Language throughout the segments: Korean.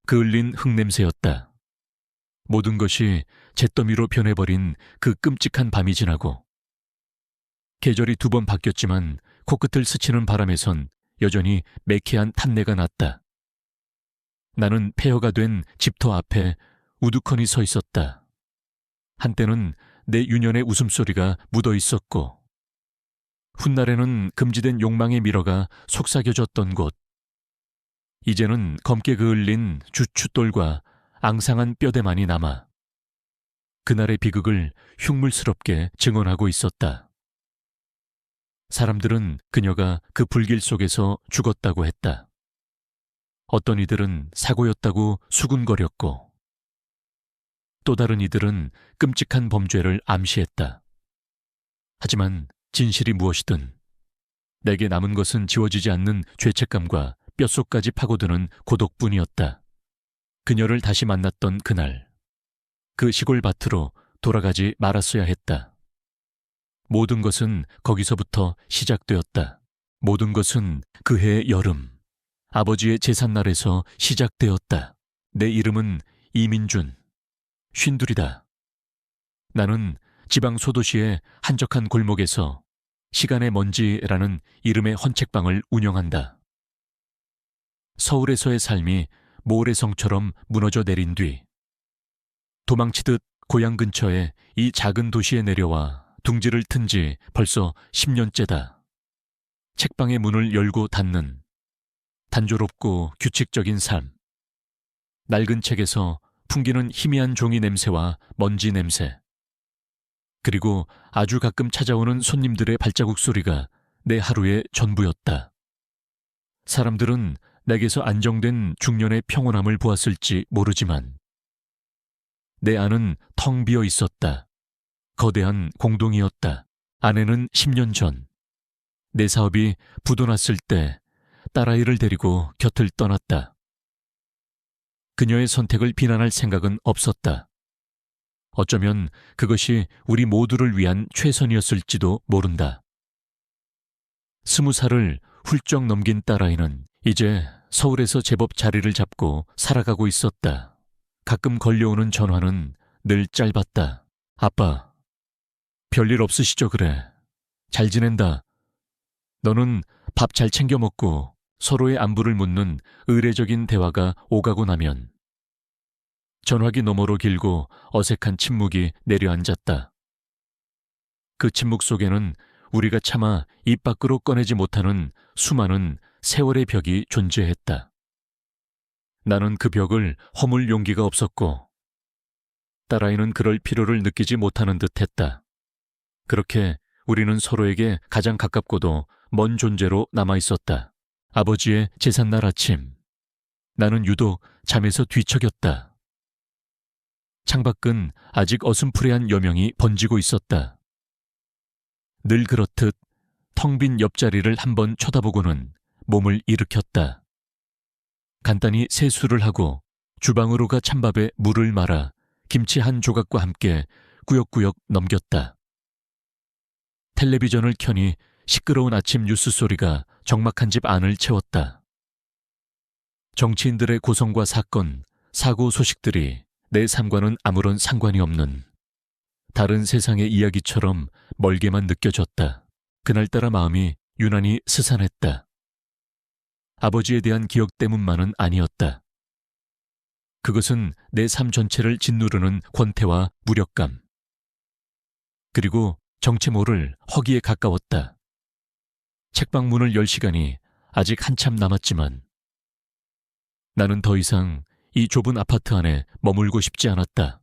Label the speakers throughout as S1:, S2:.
S1: 그을린 흙냄새였다. 모든 것이 잿더미로 변해버린 그 끔찍한 밤이 지나고 계절이 2번 바뀌었지만 코끝을 스치는 바람에선 여전히 매캐한 탄내가 났다. 나는 폐허가 된 집터 앞에 우두커니 서 있었다. 한때는 내 유년의 웃음소리가 묻어 있었고 훗날에는 금지된 욕망의 미러가 속삭여졌던 곳. 이제는 검게 그을린 주춧돌과 앙상한 뼈대만이 남아 그날의 비극을 흉물스럽게 증언하고 있었다. 사람들은 그녀가 그 불길 속에서 죽었다고 했다. 어떤 이들은 사고였다고 수군거렸고 또 다른 이들은 끔찍한 범죄를 암시했다. 하지만 진실이 무엇이든 내게 남은 것은 지워지지 않는 죄책감과 뼛속까지 파고드는 고독뿐이었다. 그녀를 다시 만났던 그날, 그 시골 밭으로 돌아가지 말았어야 했다. 모든 것은 거기서부터 시작되었다. 모든 것은 그해의 여름, 아버지의 제삿날에서 시작되었다. 내 이름은 이민준, 52이다. 나는 지방 소도시의 한적한 골목에서 시간의 먼지라는 이름의 헌책방을 운영한다. 서울에서의 삶이 모래성처럼 무너져 내린 뒤 도망치듯 고향 근처에 이 작은 도시에 내려와 둥지를 튼 지 벌써 10년째다. 책방의 문을 열고 닫는 단조롭고 규칙적인 삶. 낡은 책에서 풍기는 희미한 종이 냄새와 먼지 냄새. 그리고 아주 가끔 찾아오는 손님들의 발자국 소리가 내 하루의 전부였다. 사람들은 내게서 안정된 중년의 평온함을 보았을지 모르지만 내 안은 텅 비어 있었다. 거대한 공동이었다. 아내는 10년 전 내 사업이 부도났을 때 딸아이를 데리고 곁을 떠났다. 그녀의 선택을 비난할 생각은 없었다. 어쩌면 그것이 우리 모두를 위한 최선이었을지도 모른다. 20살을 훌쩍 넘긴 딸아이는 이제 서울에서 제법 자리를 잡고 살아가고 있었다. 가끔 걸려오는 전화는 늘 짧았다. 아빠, 별일 없으시죠 그래. 잘 지낸다. 너는 밥 잘 챙겨 먹고 서로의 안부를 묻는 의례적인 대화가 오가고 나면 전화기 너머로 길고 어색한 침묵이 내려앉았다. 그 침묵 속에는 우리가 차마 입 밖으로 꺼내지 못하는 수많은 세월의 벽이 존재했다. 나는 그 벽을 허물 용기가 없었고 딸아이는 그럴 필요를 느끼지 못하는 듯했다. 그렇게 우리는 서로에게 가장 가깝고도 먼 존재로 남아있었다. 아버지의 제삿날 아침, 나는 유독 잠에서 뒤척였다. 창밖은 아직 어슴푸레한 여명이 번지고 있었다. 늘 그렇듯 텅 빈 옆자리를 한번 쳐다보고는 몸을 일으켰다. 간단히 세수를 하고 주방으로 가 찬밥에 물을 말아 김치 한 조각과 함께 꾸역꾸역 넘겼다. 텔레비전을 켜니 시끄러운 아침 뉴스 소리가 적막한 집 안을 채웠다. 정치인들의 고성과 사건, 사고 소식들이 내 삶과는 아무런 상관이 없는 다른 세상의 이야기처럼 멀게만 느껴졌다. 그날따라 마음이 유난히 스산했다. 아버지에 대한 기억 때문만은 아니었다. 그것은 내 삶 전체를 짓누르는 권태와 무력감. 그리고 정체 모를 허기에 가까웠다. 책방 문을 열 시간이 아직 한참 남았지만 나는 더 이상 이 좁은 아파트 안에 머물고 싶지 않았다.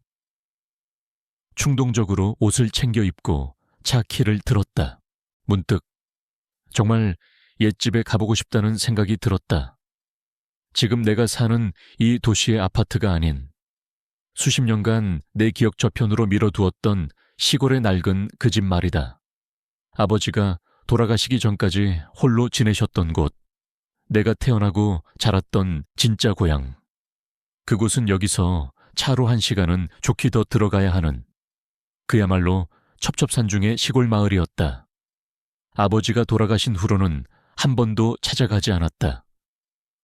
S1: 충동적으로 옷을 챙겨 입고 차 키를 들었다. 문득 정말 옛집에 가보고 싶다는 생각이 들었다. 지금 내가 사는 이 도시의 아파트가 아닌 수십 년간 내 기억 저편으로 밀어두었던 시골의 낡은 그 집 말이다. 아버지가 돌아가시기 전까지 홀로 지내셨던 곳, 내가 태어나고 자랐던 진짜 고향. 그곳은 여기서 차로 1시간은 좋게 더 들어가야 하는 그야말로 첩첩산중의 시골 마을이었다. 아버지가 돌아가신 후로는 한 번도 찾아가지 않았다.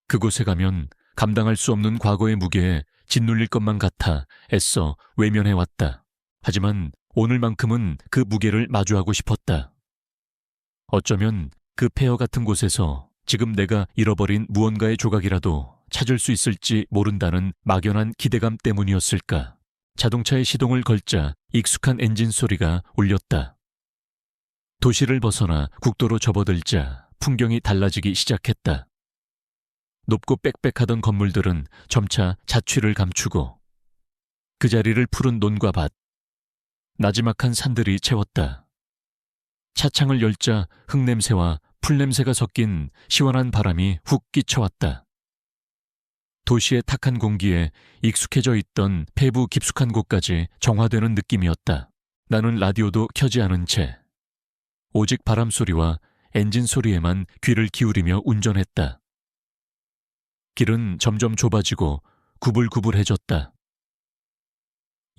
S1: 그곳에 가면 감당할 수 없는 과거의 무게에 짓눌릴 것만 같아 애써 외면해왔다. 하지만 오늘만큼은 그 무게를 마주하고 싶었다. 어쩌면 그 폐허 같은 곳에서 지금 내가 잃어버린 무언가의 조각이라도 찾을 수 있을지 모른다는 막연한 기대감 때문이었을까. 자동차의 시동을 걸자 익숙한 엔진 소리가 울렸다. 도시를 벗어나 국도로 접어들자 풍경이 달라지기 시작했다. 높고 빽빽하던 건물들은 점차 자취를 감추고 그 자리를 푸른 논과 밭, 나지막한 산들이 채웠다. 차창을 열자 흙냄새와 풀냄새가 섞인 시원한 바람이 훅 끼쳐왔다. 도시의 탁한 공기에 익숙해져 있던 폐부 깊숙한 곳까지 정화되는 느낌이었다. 나는 라디오도 켜지 않은 채 오직 바람 소리와 엔진 소리에만 귀를 기울이며 운전했다. 길은 점점 좁아지고 구불구불해졌다.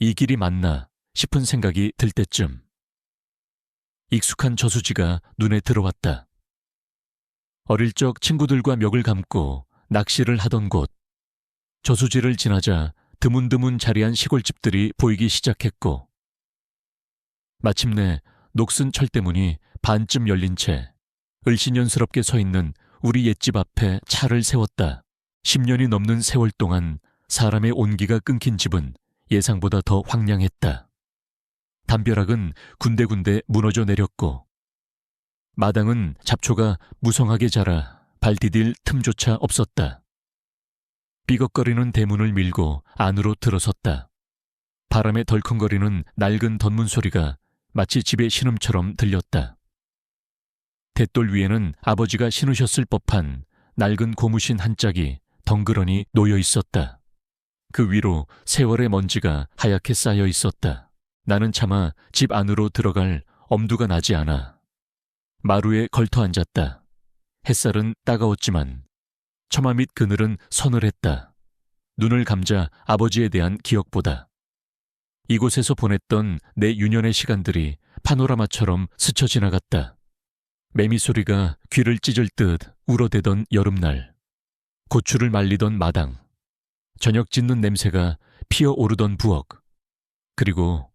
S1: 이 길이 맞나 싶은 생각이 들 때쯤 익숙한 저수지가 눈에 들어왔다. 어릴 적 친구들과 멱을 감고 낚시를 하던 곳. 저수지를 지나자 드문드문 자리한 시골집들이 보이기 시작했고 마침내 녹슨 철대문이 반쯤 열린 채 을씨년스럽게 서 있는 우리 옛집 앞에 차를 세웠다. 10년이 넘는 세월 동안 사람의 온기가 끊긴 집은 예상보다 더 황량했다. 담벼락은 군데군데 무너져 내렸고 마당은 잡초가 무성하게 자라 발 디딜 틈조차 없었다. 삐걱거리는 대문을 밀고 안으로 들어섰다. 바람에 덜컹거리는 낡은 덧문 소리가 마치 집의 신음처럼 들렸다. 대돌 위에는 아버지가 신으셨을 법한 낡은 고무신 한 짝이 덩그러니 놓여 있었다. 그 위로 세월의 먼지가 하얗게 쌓여 있었다. 나는 차마 집 안으로 들어갈 엄두가 나지 않아 마루에 걸터 앉았다. 햇살은 따가웠지만 처마 밑 그늘은 서늘했다. 눈을 감자 아버지에 대한 기억보다 이곳에서 보냈던 내 유년의 시간들이 파노라마처럼 스쳐 지나갔다. 매미 소리가 귀를 찢을 듯 울어대던 여름날, 고추를 말리던 마당, 저녁 짓는 냄새가 피어오르던 부엌, 그리고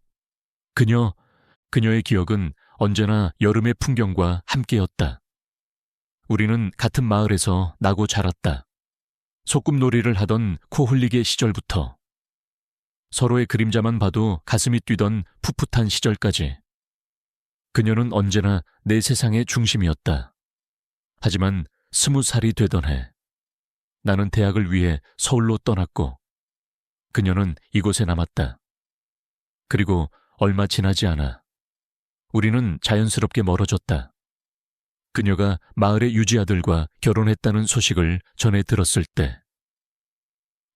S1: 그녀의 기억은 언제나 여름의 풍경과 함께였다. 우리는 같은 마을에서 나고 자랐다. 소꿉놀이를 하던 코 흘리게 시절부터 서로의 그림자만 봐도 가슴이 뛰던 풋풋한 시절까지 그녀는 언제나 내 세상의 중심이었다. 하지만 20살이 되던 해 나는 대학을 위해 서울로 떠났고 그녀는 이곳에 남았다. 그리고 얼마 지나지 않아 우리는 자연스럽게 멀어졌다. 그녀가 마을의 유지아들과 결혼했다는 소식을 전해 들었을 때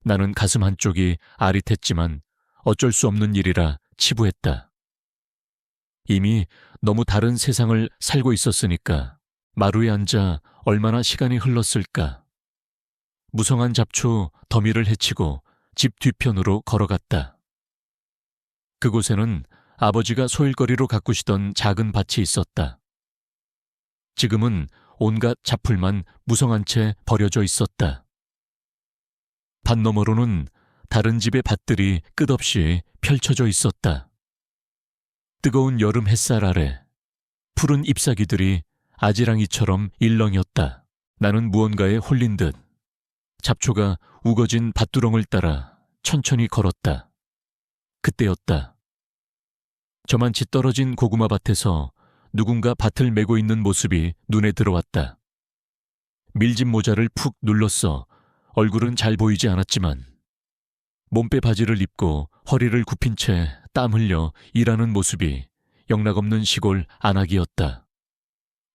S1: 나는 가슴 한쪽이 아릿했지만 어쩔 수 없는 일이라 치부했다. 이미 너무 다른 세상을 살고 있었으니까 마루에 앉아 얼마나 시간이 흘렀을까. 무성한 잡초 더미를 헤치고 집 뒤편으로 걸어갔다. 그곳에는 아버지가 소일거리로 가꾸시던 작은 밭이 있었다. 지금은 온갖 잡풀만 무성한 채 버려져 있었다. 밭 너머로는 다른 집의 밭들이 끝없이 펼쳐져 있었다. 뜨거운 여름 햇살 아래 푸른 잎사귀들이 아지랑이처럼 일렁였다. 나는 무언가에 홀린 듯 잡초가 우거진 밭두렁을 따라 천천히 걸었다. 그때였다. 저만치 떨어진 고구마 밭에서 누군가 밭을 메고 있는 모습이 눈에 들어왔다. 밀짚 모자를 푹 눌렀어 얼굴은 잘 보이지 않았지만 몸빼 바지를 입고 허리를 굽힌 채 땀 흘려 일하는 모습이 영락없는 시골 안악이었다.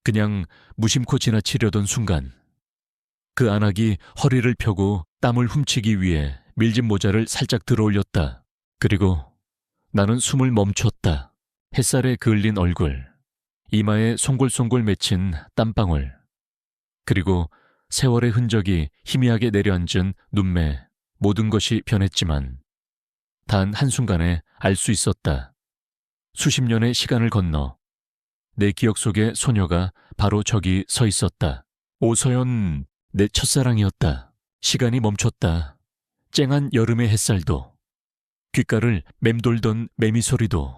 S1: 그냥 무심코 지나치려던 순간 그 안악이 허리를 펴고 땀을 훔치기 위해 밀짚 모자를 살짝 들어올렸다. 그리고 나는 숨을 멈췄다. 햇살에 그을린 얼굴, 이마에 송골송골 맺힌 땀방울, 그리고 세월의 흔적이 희미하게 내려앉은 눈매, 모든 것이 변했지만 단 한순간에 알 수 있었다. 수십 년의 시간을 건너 내 기억 속의 소녀가 바로 저기 서 있었다. 오서연, 내 첫사랑이었다. 시간이 멈췄다. 쨍한 여름의 햇살도, 귓가를 맴돌던 매미 소리도,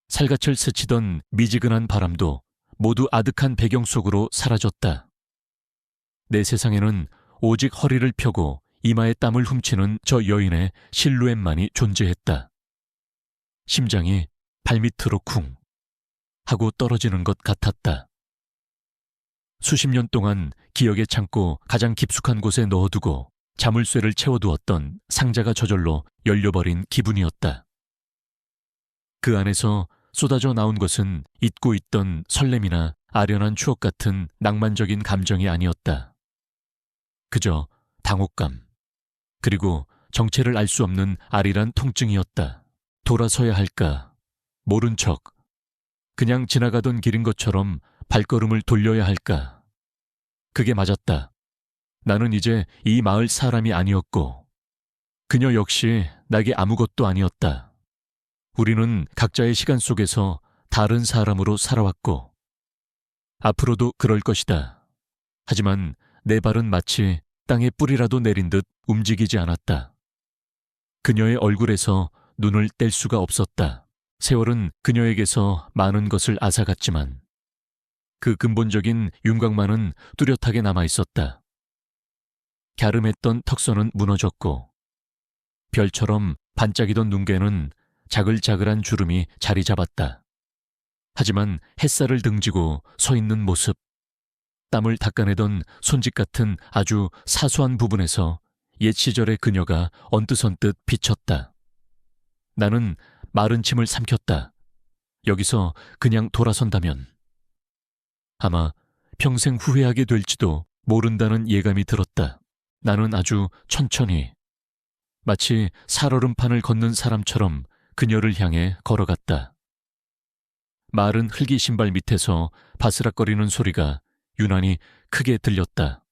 S1: 살갗을 스치던 미지근한 바람도 모두 아득한 배경 속으로 사라졌다. 내 세상에는 오직 허리를 펴고 이마에 땀을 훔치는 저 여인의 실루엣만이 존재했다. 심장이 발밑으로 쿵 하고 떨어지는 것 같았다. 수십 년 동안 기억의 창고 가장 깊숙한 곳에 넣어두고 자물쇠를 채워두었던 상자가 저절로 열려버린 기분이었다. 그 안에서 쏟아져 나온 것은 잊고 있던 설렘이나 아련한 추억 같은 낭만적인 감정이 아니었다. 그저 당혹감, 그리고 정체를 알 수 없는 아리란 통증이었다. 돌아서야 할까, 모른 척, 그냥 지나가던 길인 것처럼 발걸음을 돌려야 할까. 그게 맞았다. 나는 이제 이 마을 사람이 아니었고, 그녀 역시 나에게 아무것도 아니었다. 우리는 각자의 시간 속에서 다른 사람으로 살아왔고, 앞으로도 그럴 것이다. 하지만 내 발은 마치 땅에 뿌리라도 내린 듯 움직이지 않았다. 그녀의 얼굴에서 눈을 뗄 수가 없었다. 세월은 그녀에게서 많은 것을 앗아갔지만 그 근본적인 윤곽만은 뚜렷하게 남아있었다. 갸름했던 턱선은 무너졌고 별처럼 반짝이던 눈괴는 자글자글한 주름이 자리 잡았다. 하지만 햇살을 등지고 서 있는 모습, 땀을 닦아내던 손짓 같은 아주 사소한 부분에서 옛 시절의 그녀가 언뜻언뜻 비쳤다. 나는 마른 침을 삼켰다. 여기서 그냥 돌아선다면 아마 평생 후회하게 될지도 모른다는 예감이 들었다. 나는 아주 천천히, 마치 살얼음판을 걷는 사람처럼 그녀를 향해 걸어갔다. 마른 흙이 신발 밑에서 바스락거리는 소리가 유난히 크게 들렸다.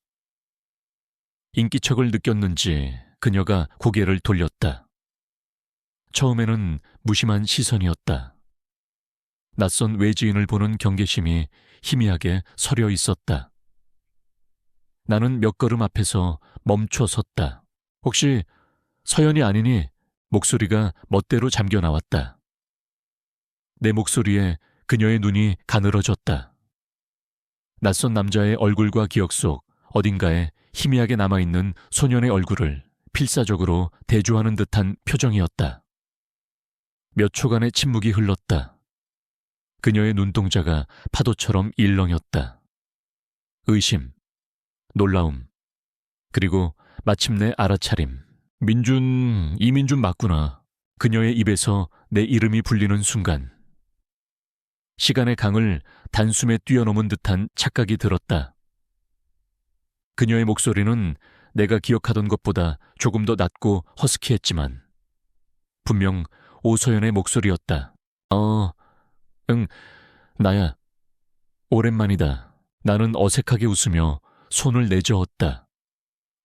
S1: 인기척을 느꼈는지 그녀가 고개를 돌렸다. 처음에는 무심한 시선이었다. 낯선 외지인을 보는 경계심이 희미하게 서려 있었다. 나는 몇 걸음 앞에서 멈춰 섰다. 혹시 서연이 아니니? 목소리가 멋대로 잠겨 나왔다. 내 목소리에 그녀의 눈이 가늘어졌다. 낯선 남자의 얼굴과 기억 속 어딘가에 희미하게 남아있는 소년의 얼굴을 필사적으로 대조하는 듯한 표정이었다. 몇 초간의 침묵이 흘렀다. 그녀의 눈동자가 파도처럼 일렁였다. 의심, 놀라움, 그리고 마침내 알아차림. 이민준 맞구나. 그녀의 입에서 내 이름이 불리는 순간 시간의 강을 단숨에 뛰어넘은 듯한 착각이 들었다. 그녀의 목소리는 내가 기억하던 것보다 조금 더 낮고 허스키했지만 분명 오소연의 목소리였다. 응, 나야. 오랜만이다. 나는 어색하게 웃으며 손을 내저었다.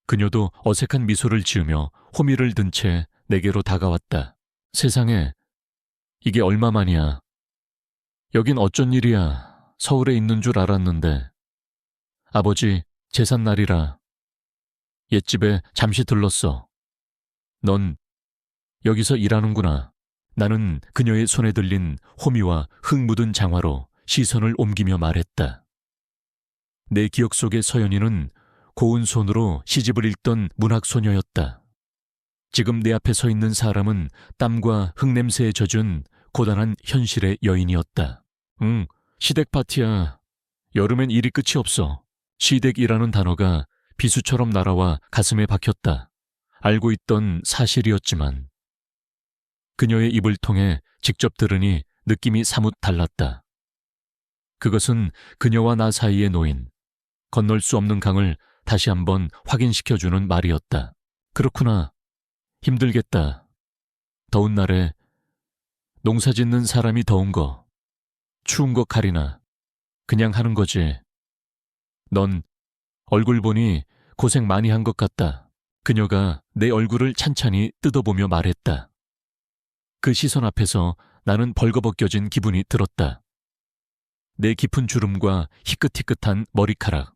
S1: 그녀도 어색한 미소를 지으며 호미를 든 채 내게로 다가왔다. 세상에, 이게 얼마만이야. 여긴 어쩐 일이야. 서울에 있는 줄 알았는데. 아버지 제삿날이라 옛집에 잠시 들렀어. 넌 여기서 일하는구나. 나는 그녀의 손에 들린 호미와 흙 묻은 장화로 시선을 옮기며 말했다. 내 기억 속의 서연이는 고운 손으로 시집을 읽던 문학소녀였다. 지금 내 앞에 서 있는 사람은 땀과 흙냄새에 젖은 고단한 현실의 여인이었다. 시댁 파티야. 여름엔 일이 끝이 없어. 시댁이라는 단어가 비수처럼 날아와 가슴에 박혔다. 알고 있던 사실이었지만 그녀의 입을 통해 직접 들으니 느낌이 사뭇 달랐다. 그것은 그녀와 나 사이에 놓인 건널 수 없는 강을 다시 한번 확인시켜주는 말이었다. 그렇구나. 힘들겠다. 더운 날에 농사 짓는 사람이 더운 거, 추운 거 가리나 그냥 하는 거지. 넌 얼굴 보니 고생 많이 한 것 같다. 그녀가 내 얼굴을 찬찬히 뜯어보며 말했다. 그 시선 앞에서 나는 벌거벗겨진 기분이 들었다. 내 깊은 주름과 희끗희끗한 머리카락,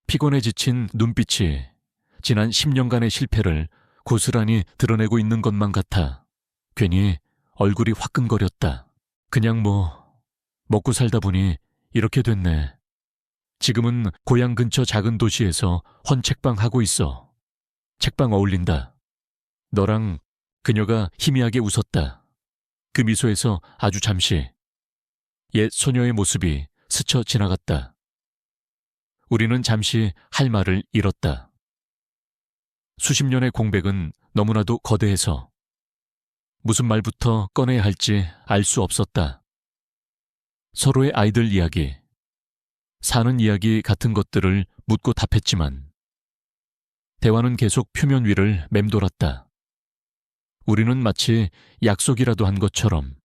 S1: 피곤해 지친 눈빛이 지난 10년간의 실패를 고스란히 드러내고 있는 것만 같아 괜히 얼굴이 화끈거렸다. 그냥 먹고 살다 보니 이렇게 됐네. 지금은 고향 근처 작은 도시에서 헌책방 하고 있어. 책방 어울린다. 너랑 그녀가 희미하게 웃었다. 그 미소에서 아주 잠시 옛 소녀의 모습이 스쳐 지나갔다. 우리는 잠시 할 말을 잃었다. 수십 년의 공백은 너무나도 거대해서 무슨 말부터 꺼내야 할지 알 수 없었다. 서로의 아이들 이야기, 사는 이야기 같은 것들을 묻고 답했지만 대화는 계속 표면 위를 맴돌았다. 우리는 마치 약속이라도 한 것처럼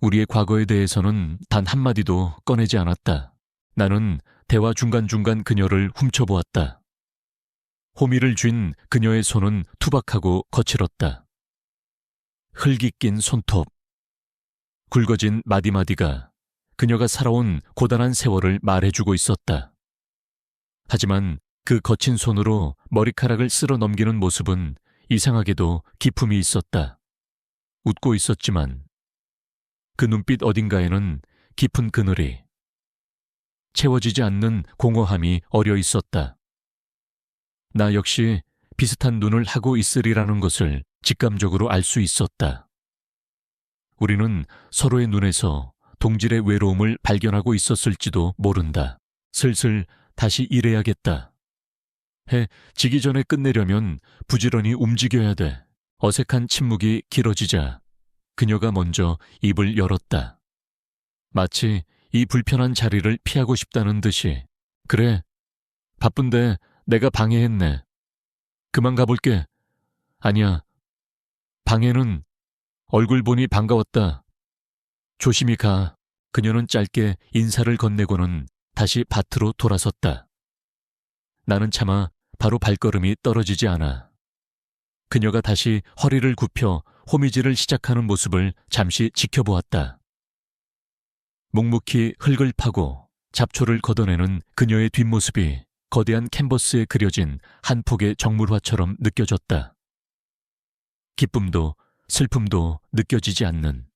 S1: 우리의 과거에 대해서는 단 한마디도 꺼내지 않았다. 나는 대화 중간중간 그녀를 훔쳐보았다. 호미를 쥔 그녀의 손은 투박하고 거칠었다. 흙이 낀 손톱, 굵어진 마디마디가 그녀가 살아온 고단한 세월을 말해주고 있었다. 하지만 그 거친 손으로 머리카락을 쓸어 넘기는 모습은 이상하게도 기품이 있었다. 웃고 있었지만 그 눈빛 어딘가에는 깊은 그늘이, 채워지지 않는 공허함이 어려 있었다. 나 역시 비슷한 눈을 하고 있으리라는 것을 직감적으로 알 수 있었다. 우리는 서로의 눈에서 동질의 외로움을 발견하고 있었을지도 모른다. 슬슬 다시 일해야겠다. 해 지기 전에 끝내려면 부지런히 움직여야 돼. 어색한 침묵이 길어지자 그녀가 먼저 입을 열었다. 마치 이 불편한 자리를 피하고 싶다는 듯이. 그래, 바쁜데 내가 방해했네. 그만 가볼게. 아니야, 방해는 얼굴 보니 반가웠다. 조심히 가. 그녀는 짧게 인사를 건네고는 다시 밭으로 돌아섰다. 나는 차마 바로 발걸음이 떨어지지 않아. 그녀가 다시 허리를 굽혀 호미질을 시작하는 모습을 잠시 지켜보았다. 묵묵히 흙을 파고 잡초를 걷어내는 그녀의 뒷모습이 거대한 캔버스에 그려진 한 폭의 정물화처럼 느껴졌다. 기쁨도 슬픔도 느껴지지 않는,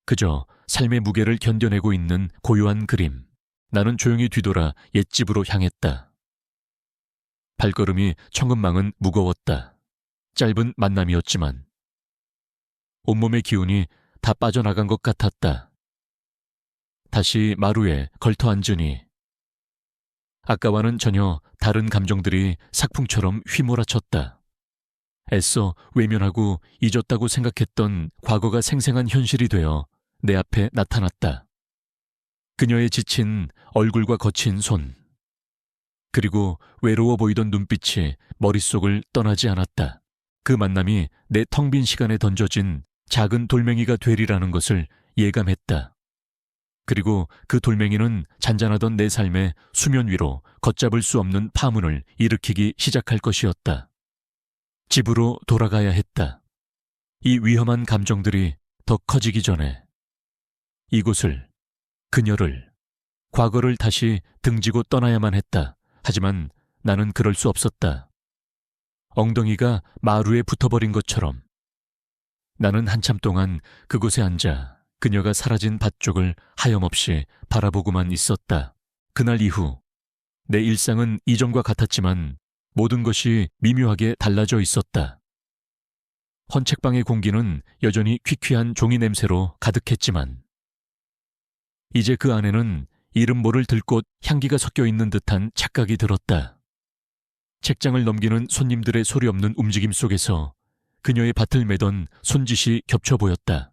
S1: 그저 삶의 무게를 견뎌내고 있는 고요한 그림. 나는 조용히 뒤돌아 옛집으로 향했다. 발걸음이 천근망은 무거웠다. 짧은 만남이었지만 온몸의 기운이 다 빠져나간 것 같았다. 다시 마루에 걸터 앉으니 아까와는 전혀 다른 감정들이 삭풍처럼 휘몰아쳤다. 애써 외면하고 잊었다고 생각했던 과거가 생생한 현실이 되어 내 앞에 나타났다. 그녀의 지친 얼굴과 거친 손, 그리고 외로워 보이던 눈빛이 머릿속을 떠나지 않았다. 그 만남이 내 텅 빈 시간에 던져진 작은 돌멩이가 되리라는 것을 예감했다. 그리고 그 돌멩이는 잔잔하던 내 삶의 수면 위로 걷잡을 수 없는 파문을 일으키기 시작할 것이었다. 집으로 돌아가야 했다. 이 위험한 감정들이 더 커지기 전에 이곳을, 그녀를, 과거를 다시 등지고 떠나야만 했다. 하지만 나는 그럴 수 없었다. 엉덩이가 마루에 붙어버린 것처럼 나는 한참 동안 그곳에 앉아 그녀가 사라진 밭 쪽을 하염없이 바라보고만 있었다. 그날 이후 내 일상은 이전과 같았지만 모든 것이 미묘하게 달라져 있었다. 헌책방의 공기는 여전히 퀴퀴한 종이 냄새로 가득했지만 이제 그 안에는 이름 모를 들꽃 향기가 섞여 있는 듯한 착각이 들었다. 책장을 넘기는 손님들의 소리 없는 움직임 속에서 그녀의 밭을 매던 손짓이 겹쳐 보였다.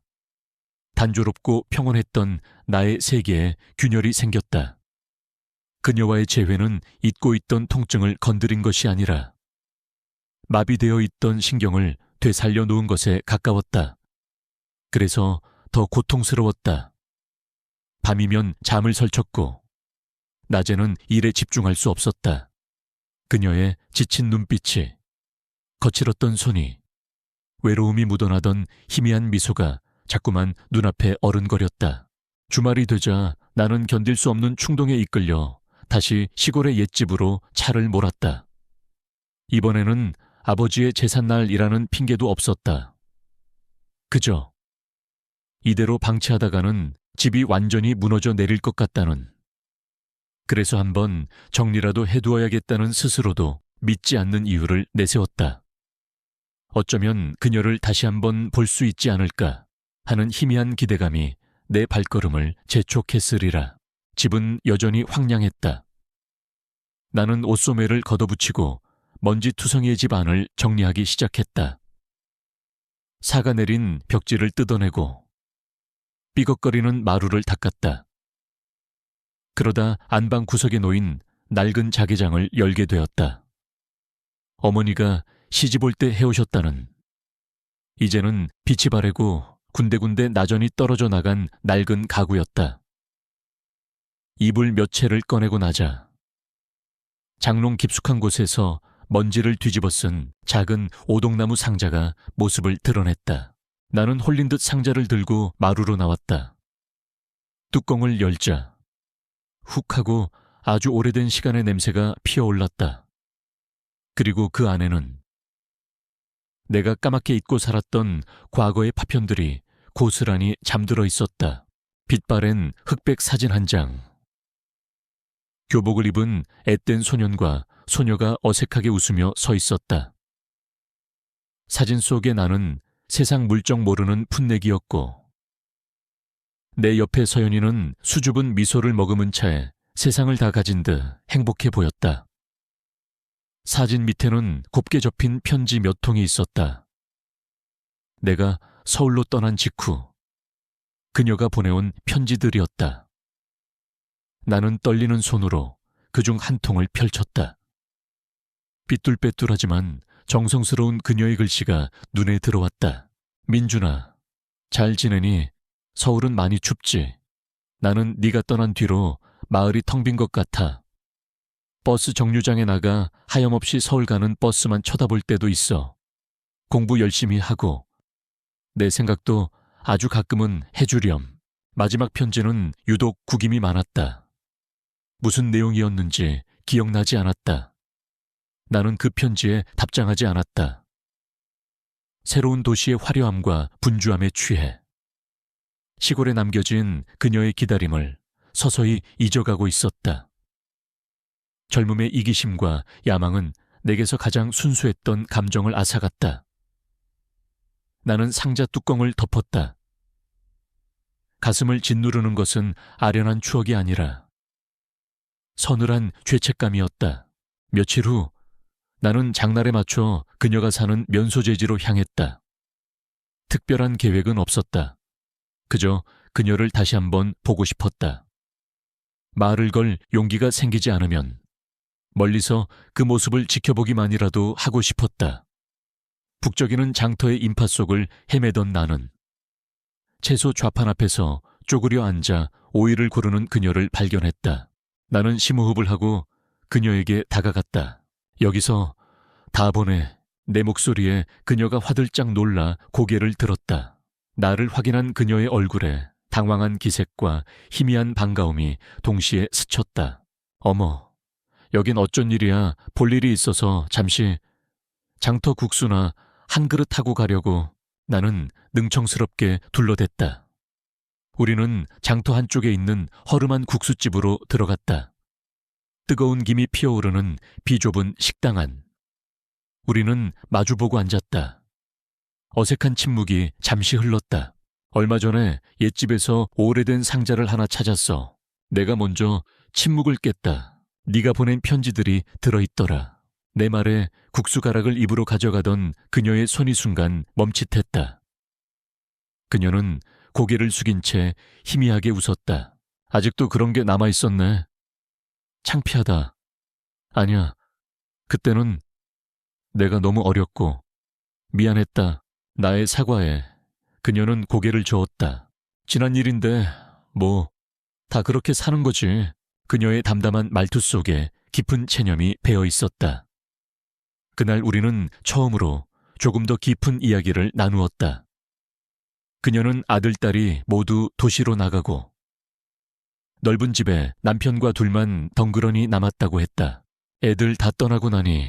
S1: 단조롭고 평온했던 나의 세계에 균열이 생겼다. 그녀와의 재회는 잊고 있던 통증을 건드린 것이 아니라 마비되어 있던 신경을 되살려 놓은 것에 가까웠다. 그래서 더 고통스러웠다. 밤이면 잠을 설쳤고 낮에는 일에 집중할 수 없었다. 그녀의 지친 눈빛이, 거칠었던 손이, 외로움이 묻어나던 희미한 미소가 자꾸만 눈앞에 어른거렸다. 주말이 되자 나는 견딜 수 없는 충동에 이끌려 다시 시골의 옛집으로 차를 몰았다. 이번에는 아버지의 제삿날이라는 핑계도 없었다. 그저 이대로 방치하다가는 집이 완전히 무너져 내릴 것 같다는, 그래서 한번 정리라도 해두어야겠다는 스스로도 믿지 않는 이유를 내세웠다. 어쩌면 그녀를 다시 한번 볼 수 있지 않을까 하는 희미한 기대감이 내 발걸음을 재촉했으리라. 집은 여전히 황량했다. 나는 옷소매를 걷어붙이고 먼지투성이의 집 안을 정리하기 시작했다. 사가 내린 벽지를 뜯어내고 삐걱거리는 마루를 닦았다. 그러다 안방 구석에 놓인 낡은 자개장을 열게 되었다. 어머니가 시집 올 때 해오셨다는, 이제는 빛이 바래고 군데군데 나전이 떨어져 나간 낡은 가구였다. 이불 몇 채를 꺼내고 나자 장롱 깊숙한 곳에서 먼지를 뒤집어 쓴 작은 오동나무 상자가 모습을 드러냈다. 나는 홀린 듯 상자를 들고 마루로 나왔다. 뚜껑을 열자 훅 하고 아주 오래된 시간의 냄새가 피어올랐다. 그리고 그 안에는 내가 까맣게 잊고 살았던 과거의 파편들이 고스란히 잠들어 있었다. 빛바랜 흑백 사진 한 장. 교복을 입은 앳된 소년과 소녀가 어색하게 웃으며 서 있었다. 사진 속의 나는 세상 물정 모르는 풋내기였고, 내 옆에 서연이는 수줍은 미소를 머금은 채 세상을 다 가진 듯 행복해 보였다. 사진 밑에는 곱게 접힌 편지 몇 통이 있었다. 내가 서울로 떠난 직후 그녀가 보내온 편지들이었다. 나는 떨리는 손으로 그중 한 통을 펼쳤다. 삐뚤빼뚤하지만 정성스러운 그녀의 글씨가 눈에 들어왔다. 민준아, 잘 지내니? 서울은 많이 춥지? 나는 네가 떠난 뒤로 마을이 텅 빈 것 같아. 버스 정류장에 나가 하염없이 서울 가는 버스만 쳐다볼 때도 있어. 공부 열심히 하고 내 생각도 아주 가끔은 해주렴. 마지막 편지는 유독 구김이 많았다. 무슨 내용이었는지 기억나지 않았다. 나는 그 편지에 답장하지 않았다. 새로운 도시의 화려함과 분주함에 취해 시골에 남겨진 그녀의 기다림을 서서히 잊어가고 있었다. 젊음의 이기심과 야망은 내게서 가장 순수했던 감정을 앗아갔다. 나는 상자 뚜껑을 덮었다. 가슴을 짓누르는 것은 아련한 추억이 아니라 서늘한 죄책감이었다. 며칠 후 나는 장날에 맞춰 그녀가 사는 면소재지로 향했다. 특별한 계획은 없었다. 그저 그녀를 다시 한번 보고 싶었다. 말을 걸 용기가 생기지 않으면 멀리서 그 모습을 지켜보기만이라도 하고 싶었다. 북적이는 장터의 인파 속을 헤매던 나는 채소 좌판 앞에서 쪼그려 앉아 오이를 고르는 그녀를 발견했다. 나는 심호흡을 하고 그녀에게 다가갔다. 여기서 다 보내. 내 목소리에 그녀가 화들짝 놀라 고개를 들었다. 나를 확인한 그녀의 얼굴에 당황한 기색과 희미한 반가움이 동시에 스쳤다. 어머, 여긴 어쩐 일이야. 볼 일이 있어서 잠시. 장터 국수나 한 그릇 하고 가려고. 나는 능청스럽게 둘러댔다. 우리는 장터 한쪽에 있는 허름한 국수집으로 들어갔다. 뜨거운 김이 피어오르는 비좁은 식당 안. 우리는 마주보고 앉았다. 어색한 침묵이 잠시 흘렀다. 얼마 전에 옛집에서 오래된 상자를 하나 찾았어. 내가 먼저 침묵을 깼다. 네가 보낸 편지들이 들어있더라. 내 말에 국수 가락을 입으로 가져가던 그녀의 손이 순간 멈칫했다. 그녀는 고개를 숙인 채 희미하게 웃었다. 아직도 그런 게 남아있었네. 창피하다. 아니야. 그때는 내가 너무 어렸고 미안했다. 나의 사과에. 그녀는 고개를 저었다. 지난 일인데 뭐 다 그렇게 사는 거지. 그녀의 담담한 말투 속에 깊은 체념이 배어 있었다. 그날 우리는 처음으로 조금 더 깊은 이야기를 나누었다. 그녀는 아들, 딸이 모두 도시로 나가고 넓은 집에 남편과 둘만 덩그러니 남았다고 했다. 애들 다 떠나고 나니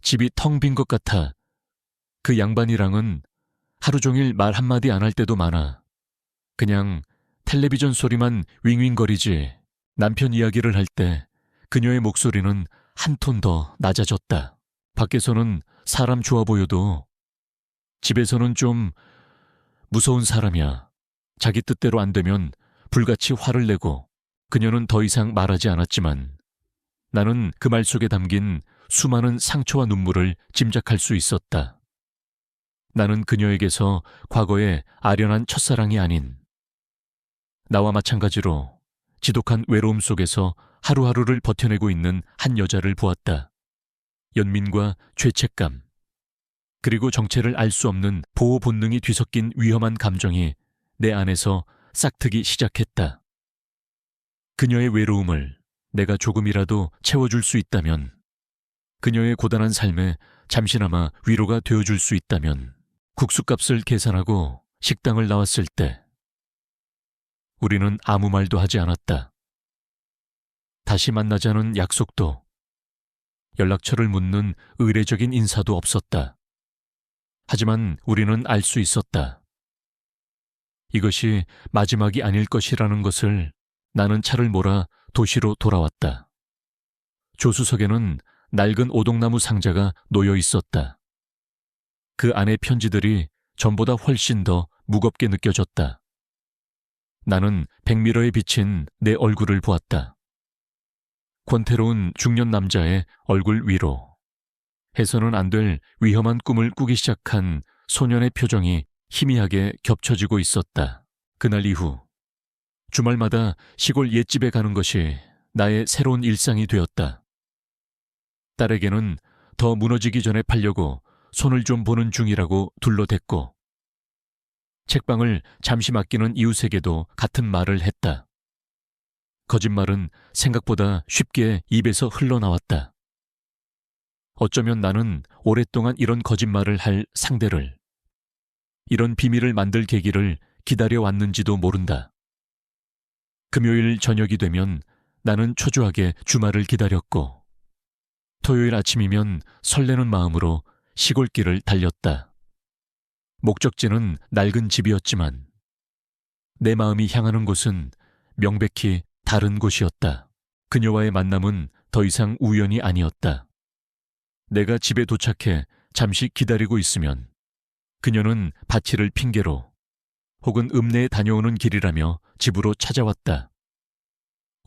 S1: 집이 텅 빈 것 같아. 그 양반이랑은 하루 종일 말 한마디 안 할 때도 많아. 그냥 텔레비전 소리만 윙윙거리지. 남편 이야기를 할 때 그녀의 목소리는 한 톤 더 낮아졌다. 밖에서는 사람 좋아 보여도 집에서는 좀 무서운 사람이야. 자기 뜻대로 안 되면 불같이 화를 내고. 그녀는 더 이상 말하지 않았지만 나는 그 말 속에 담긴 수많은 상처와 눈물을 짐작할 수 있었다. 나는 그녀에게서 과거의 아련한 첫사랑이 아닌, 나와 마찬가지로 지독한 외로움 속에서 하루하루를 버텨내고 있는 한 여자를 보았다. 연민과 죄책감, 그리고 정체를 알 수 없는 보호 본능이 뒤섞인 위험한 감정이 내 안에서 싹트기 시작했다. 그녀의 외로움을 내가 조금이라도 채워줄 수 있다면, 그녀의 고단한 삶에 잠시나마 위로가 되어줄 수 있다면, 국수값을 계산하고 식당을 나왔을 때 우리는 아무 말도 하지 않았다. 다시 만나자는 약속도, 연락처를 묻는 의례적인 인사도 없었다. 하지만 우리는 알 수 있었다. 이것이 마지막이 아닐 것이라는 것을. 나는 차를 몰아 도시로 돌아왔다. 조수석에는 낡은 오동나무 상자가 놓여 있었다. 그 안의 편지들이 전보다 훨씬 더 무겁게 느껴졌다. 나는 백미러에 비친 내 얼굴을 보았다. 권태로운 중년 남자의 얼굴 위로 해서는 안 될 위험한 꿈을 꾸기 시작한 소년의 표정이 희미하게 겹쳐지고 있었다. 그날 이후 주말마다 시골 옛집에 가는 것이 나의 새로운 일상이 되었다. 딸에게는 더 무너지기 전에 팔려고 손을 좀 보는 중이라고 둘러댔고, 책방을 잠시 맡기는 이웃에게도 같은 말을 했다. 거짓말은 생각보다 쉽게 입에서 흘러나왔다. 어쩌면 나는 오랫동안 이런 거짓말을 할 상대를, 이런 비밀을 만들 계기를 기다려왔는지도 모른다. 금요일 저녁이 되면 나는 초조하게 주말을 기다렸고, 토요일 아침이면 설레는 마음으로 시골길을 달렸다. 목적지는 낡은 집이었지만 내 마음이 향하는 곳은 명백히 다른 곳이었다. 그녀와의 만남은 더 이상 우연이 아니었다. 내가 집에 도착해 잠시 기다리고 있으면 그녀는 바치를 핑계로 혹은 읍내에 다녀오는 길이라며 집으로 찾아왔다.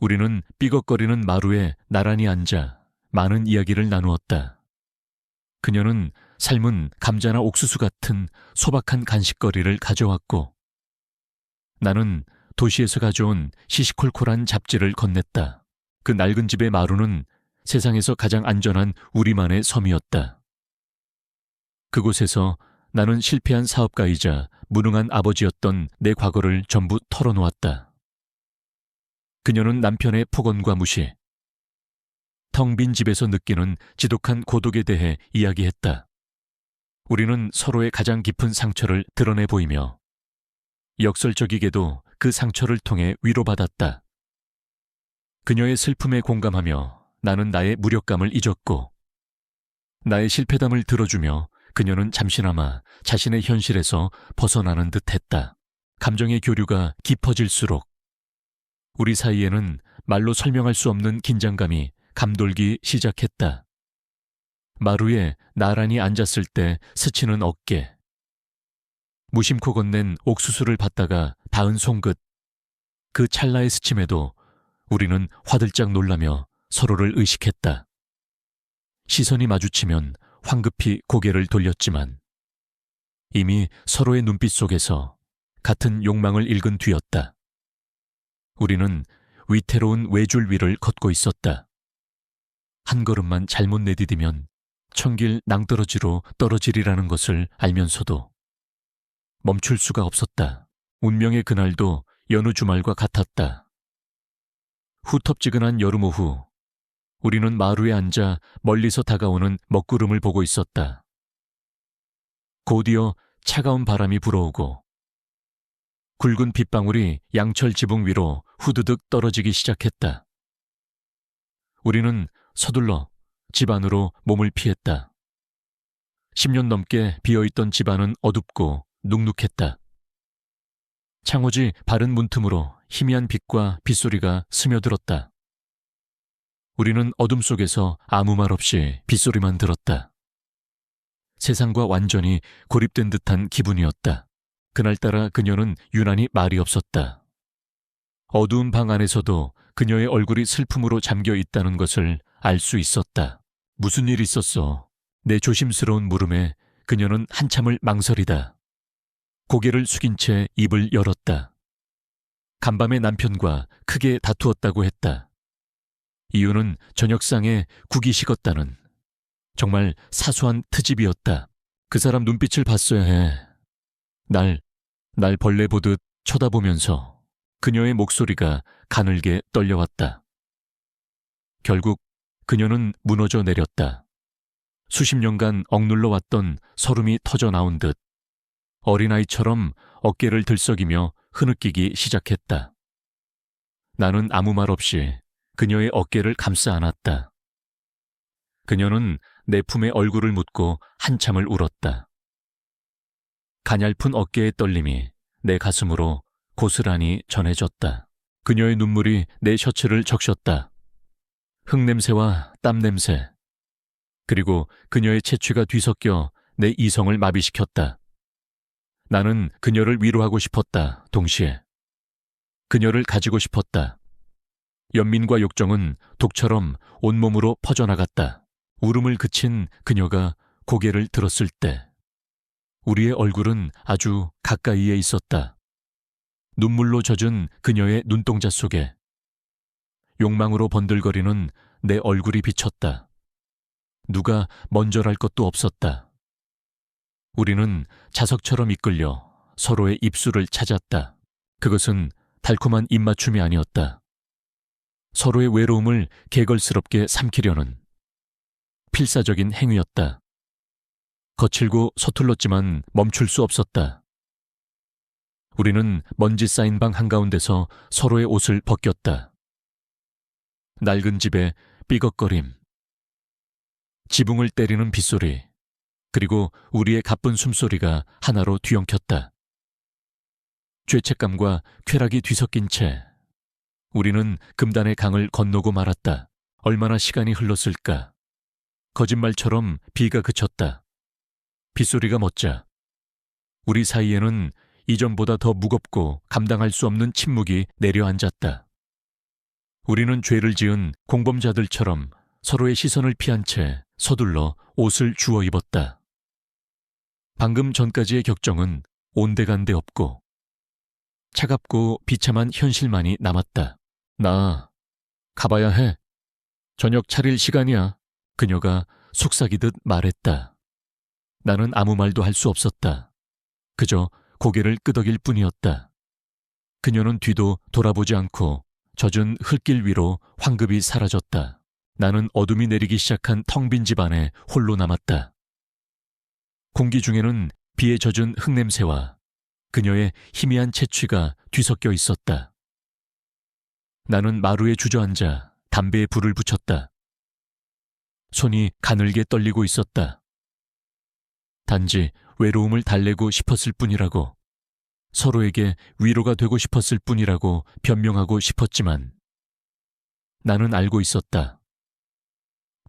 S1: 우리는 삐걱거리는 마루에 나란히 앉아 많은 이야기를 나누었다. 그녀는 삶은 감자나 옥수수 같은 소박한 간식거리를 가져왔고, 나는 도시에서 가져온 시시콜콜한 잡지를 건넸다. 그 낡은 집의 마루는 세상에서 가장 안전한 우리만의 섬이었다. 그곳에서 나는 실패한 사업가이자 무능한 아버지였던 내 과거를 전부 털어놓았다. 그녀는 남편의 폭언과 무시, 텅 빈 집에서 느끼는 지독한 고독에 대해 이야기했다. 우리는 서로의 가장 깊은 상처를 드러내 보이며 역설적이게도 그 상처를 통해 위로받았다. 그녀의 슬픔에 공감하며 나는 나의 무력감을 잊었고, 나의 실패담을 들어주며 그녀는 잠시나마 자신의 현실에서 벗어나는 듯했다. 감정의 교류가 깊어질수록 우리 사이에는 말로 설명할 수 없는 긴장감이 감돌기 시작했다. 마루에 나란히 앉았을 때 스치는 어깨, 무심코 건넨 옥수수를 받다가 닿은 손끝, 그 찰나의 스침에도 우리는 화들짝 놀라며 서로를 의식했다. 시선이 마주치면 황급히 고개를 돌렸지만 이미 서로의 눈빛 속에서 같은 욕망을 읽은 뒤였다. 우리는 위태로운 외줄 위를 걷고 있었다. 한 걸음만 잘못 내디디면 천길 낭떠러지로 떨어지리라는 것을 알면서도 멈출 수가 없었다. 운명의 그날도 여느 주말과 같았다. 후텁지근한 여름 오후, 우리는 마루에 앉아 멀리서 다가오는 먹구름을 보고 있었다. 곧이어 차가운 바람이 불어오고 굵은 빗방울이 양철 지붕 위로 후드득 떨어지기 시작했다. 우리는 서둘러 집 안으로 몸을 피했다. 10년 넘게 비어있던 집안은 어둡고 눅눅했다. 창호지 바른 문틈으로 희미한 빛과 빗소리가 스며들었다. 우리는 어둠 속에서 아무 말 없이 빗소리만 들었다. 세상과 완전히 고립된 듯한 기분이었다. 그날따라 그녀는 유난히 말이 없었다. 어두운 방 안에서도 그녀의 얼굴이 슬픔으로 잠겨 있다는 것을 알 수 있었다. 무슨 일 있었어? 내 조심스러운 물음에 그녀는 한참을 망설이다. 고개를 숙인 채 입을 열었다. 간밤에 남편과 크게 다투었다고 했다. 이유는 저녁상에 국이 식었다는 정말 사소한 트집이었다. 그 사람 눈빛을 봤어야 해. 날 벌레 보듯 쳐다보면서 그녀의 목소리가 가늘게 떨려왔다. 결국 그녀는 무너져 내렸다. 수십 년간 억눌러 왔던 서름이 터져 나온 듯 어린아이처럼 어깨를 들썩이며 흐느끼기 시작했다. 나는 아무 말 없이 그녀의 어깨를 감싸 안았다. 그녀는 내 품에 얼굴을 묻고 한참을 울었다. 가냘픈 어깨의 떨림이 내 가슴으로 고스란히 전해졌다. 그녀의 눈물이 내 셔츠를 적셨다. 흙냄새와 땀냄새, 그리고 그녀의 채취가 뒤섞여 내 이성을 마비시켰다. 나는 그녀를 위로하고 싶었다. 동시에 그녀를 가지고 싶었다. 연민과 욕정은 독처럼 온몸으로 퍼져나갔다. 울음을 그친 그녀가 고개를 들었을 때 우리의 얼굴은 아주 가까이에 있었다. 눈물로 젖은 그녀의 눈동자 속에 욕망으로 번들거리는 내 얼굴이 비쳤다. 누가 먼저랄 것도 없었다. 우리는 자석처럼 이끌려 서로의 입술을 찾았다. 그것은 달콤한 입맞춤이 아니었다. 서로의 외로움을 개걸스럽게 삼키려는 필사적인 행위였다. 거칠고 서툴렀지만 멈출 수 없었다. 우리는 먼지 쌓인 방 한가운데서 서로의 옷을 벗겼다. 낡은 집에 삐걱거림, 지붕을 때리는 빗소리, 그리고 우리의 가쁜 숨소리가 하나로 뒤엉켰다. 죄책감과 쾌락이 뒤섞인 채 우리는 금단의 강을 건너고 말았다. 얼마나 시간이 흘렀을까? 거짓말처럼 비가 그쳤다. 빗소리가 멎자 우리 사이에는 이전보다 더 무겁고 감당할 수 없는 침묵이 내려앉았다. 우리는 죄를 지은 공범자들처럼 서로의 시선을 피한 채 서둘러 옷을 주워 입었다. 방금 전까지의 격정은 온데간데 없고 차갑고 비참한 현실만이 남았다. 나 가봐야 해. 저녁 차릴 시간이야. 그녀가 속삭이듯 말했다. 나는 아무 말도 할 수 없었다. 그저 고개를 끄덕일 뿐이었다. 그녀는 뒤도 돌아보지 않고 젖은 흙길 위로 황급히 사라졌다. 나는 어둠이 내리기 시작한 텅 빈 집 안에 홀로 남았다. 공기 중에는 비에 젖은 흙냄새와 그녀의 희미한 채취가 뒤섞여 있었다. 나는 마루에 주저앉아 담배에 불을 붙였다. 손이 가늘게 떨리고 있었다. 단지 외로움을 달래고 싶었을 뿐이라고, 서로에게 위로가 되고 싶었을 뿐이라고 변명하고 싶었지만 나는 알고 있었다.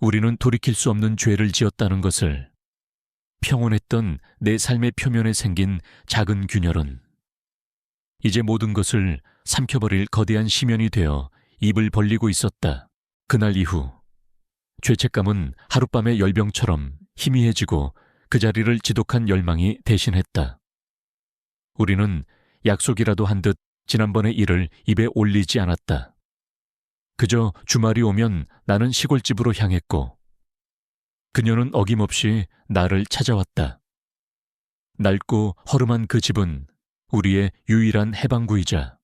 S1: 우리는 돌이킬 수 없는 죄를 지었다는 것을. 평온했던 내 삶의 표면에 생긴 작은 균열은 이제 모든 것을 삼켜버릴 거대한 심연이 되어 입을 벌리고 있었다. 그날 이후 죄책감은 하룻밤의 열병처럼 희미해지고 그 자리를 지독한 열망이 대신했다. 우리는 약속이라도 한 듯 지난번의 일을 입에 올리지 않았다. 그저 주말이 오면 나는 시골집으로 향했고 그녀는 어김없이 나를 찾아왔다. 낡고 허름한 그 집은 우리의 유일한 해방구이자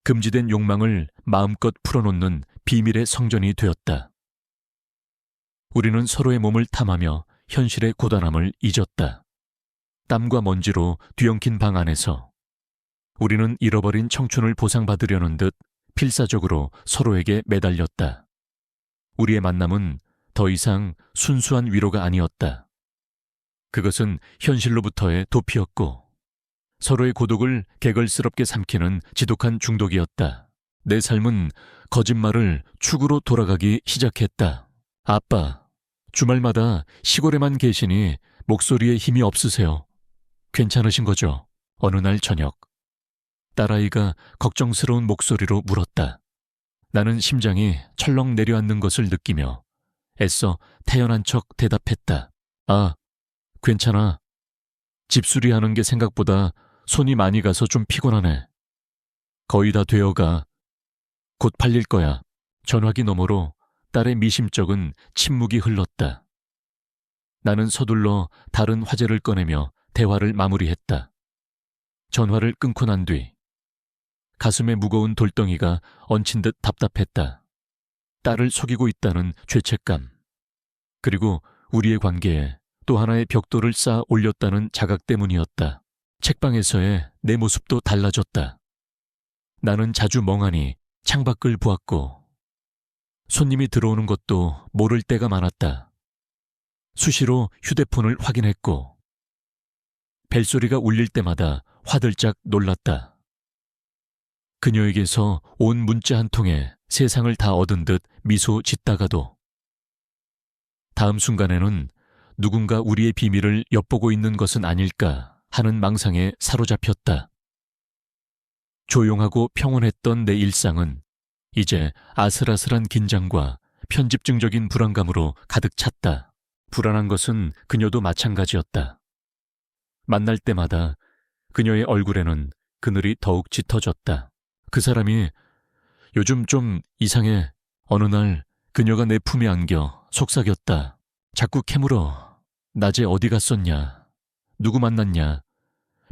S1: 금지된 욕망을 마음껏 풀어놓는 비밀의 성전이 되었다. 우리는 서로의 몸을 탐하며 현실의 고단함을 잊었다. 땀과 먼지로 뒤엉킨 방 안에서 우리는 잃어버린 청춘을 보상받으려는 듯 필사적으로 서로에게 매달렸다. 우리의 만남은 더 이상 순수한 위로가 아니었다. 그것은 현실로부터의 도피였고 서로의 고독을 개걸스럽게 삼키는 지독한 중독이었다. 내 삶은 거짓말을 축으로 돌아가기 시작했다. 아빠, 주말마다 시골에만 계시니 목소리에 힘이 없으세요. 괜찮으신 거죠? 어느 날 저녁, 딸아이가 걱정스러운 목소리로 물었다. 나는 심장이 철렁 내려앉는 것을 느끼며 애써 태연한 척 대답했다. 아, 괜찮아. 집수리하는 게 생각보다 손이 많이 가서 좀 피곤하네. 거의 다 되어가. 곧 팔릴 거야. 전화기 너머로 딸의 미심쩍은 침묵이 흘렀다. 나는 서둘러 다른 화제를 꺼내며 대화를 마무리했다. 전화를 끊고 난 뒤 가슴에 무거운 돌덩이가 얹힌 듯 답답했다. 딸을 속이고 있다는 죄책감, 그리고 우리의 관계에 또 하나의 벽돌을 쌓아 올렸다는 자각 때문이었다. 책방에서의 내 모습도 달라졌다. 나는 자주 멍하니 창밖을 보았고 손님이 들어오는 것도 모를 때가 많았다. 수시로 휴대폰을 확인했고 벨소리가 울릴 때마다 화들짝 놀랐다. 그녀에게서 온 문자 한 통에 세상을 다 얻은 듯 미소 짓다가도 다음 순간에는 누군가 우리의 비밀을 엿보고 있는 것은 아닐까 하는 망상에 사로잡혔다. 조용하고 평온했던 내 일상은 이제 아슬아슬한 긴장과 편집증적인 불안감으로 가득 찼다. 불안한 것은 그녀도 마찬가지였다. 만날 때마다 그녀의 얼굴에는 그늘이 더욱 짙어졌다. 그 사람이 요즘 좀 이상해. 어느 날 그녀가 내 품에 안겨 속삭였다. 자꾸 캐물어. 낮에 어디 갔었냐? 누구 만났냐?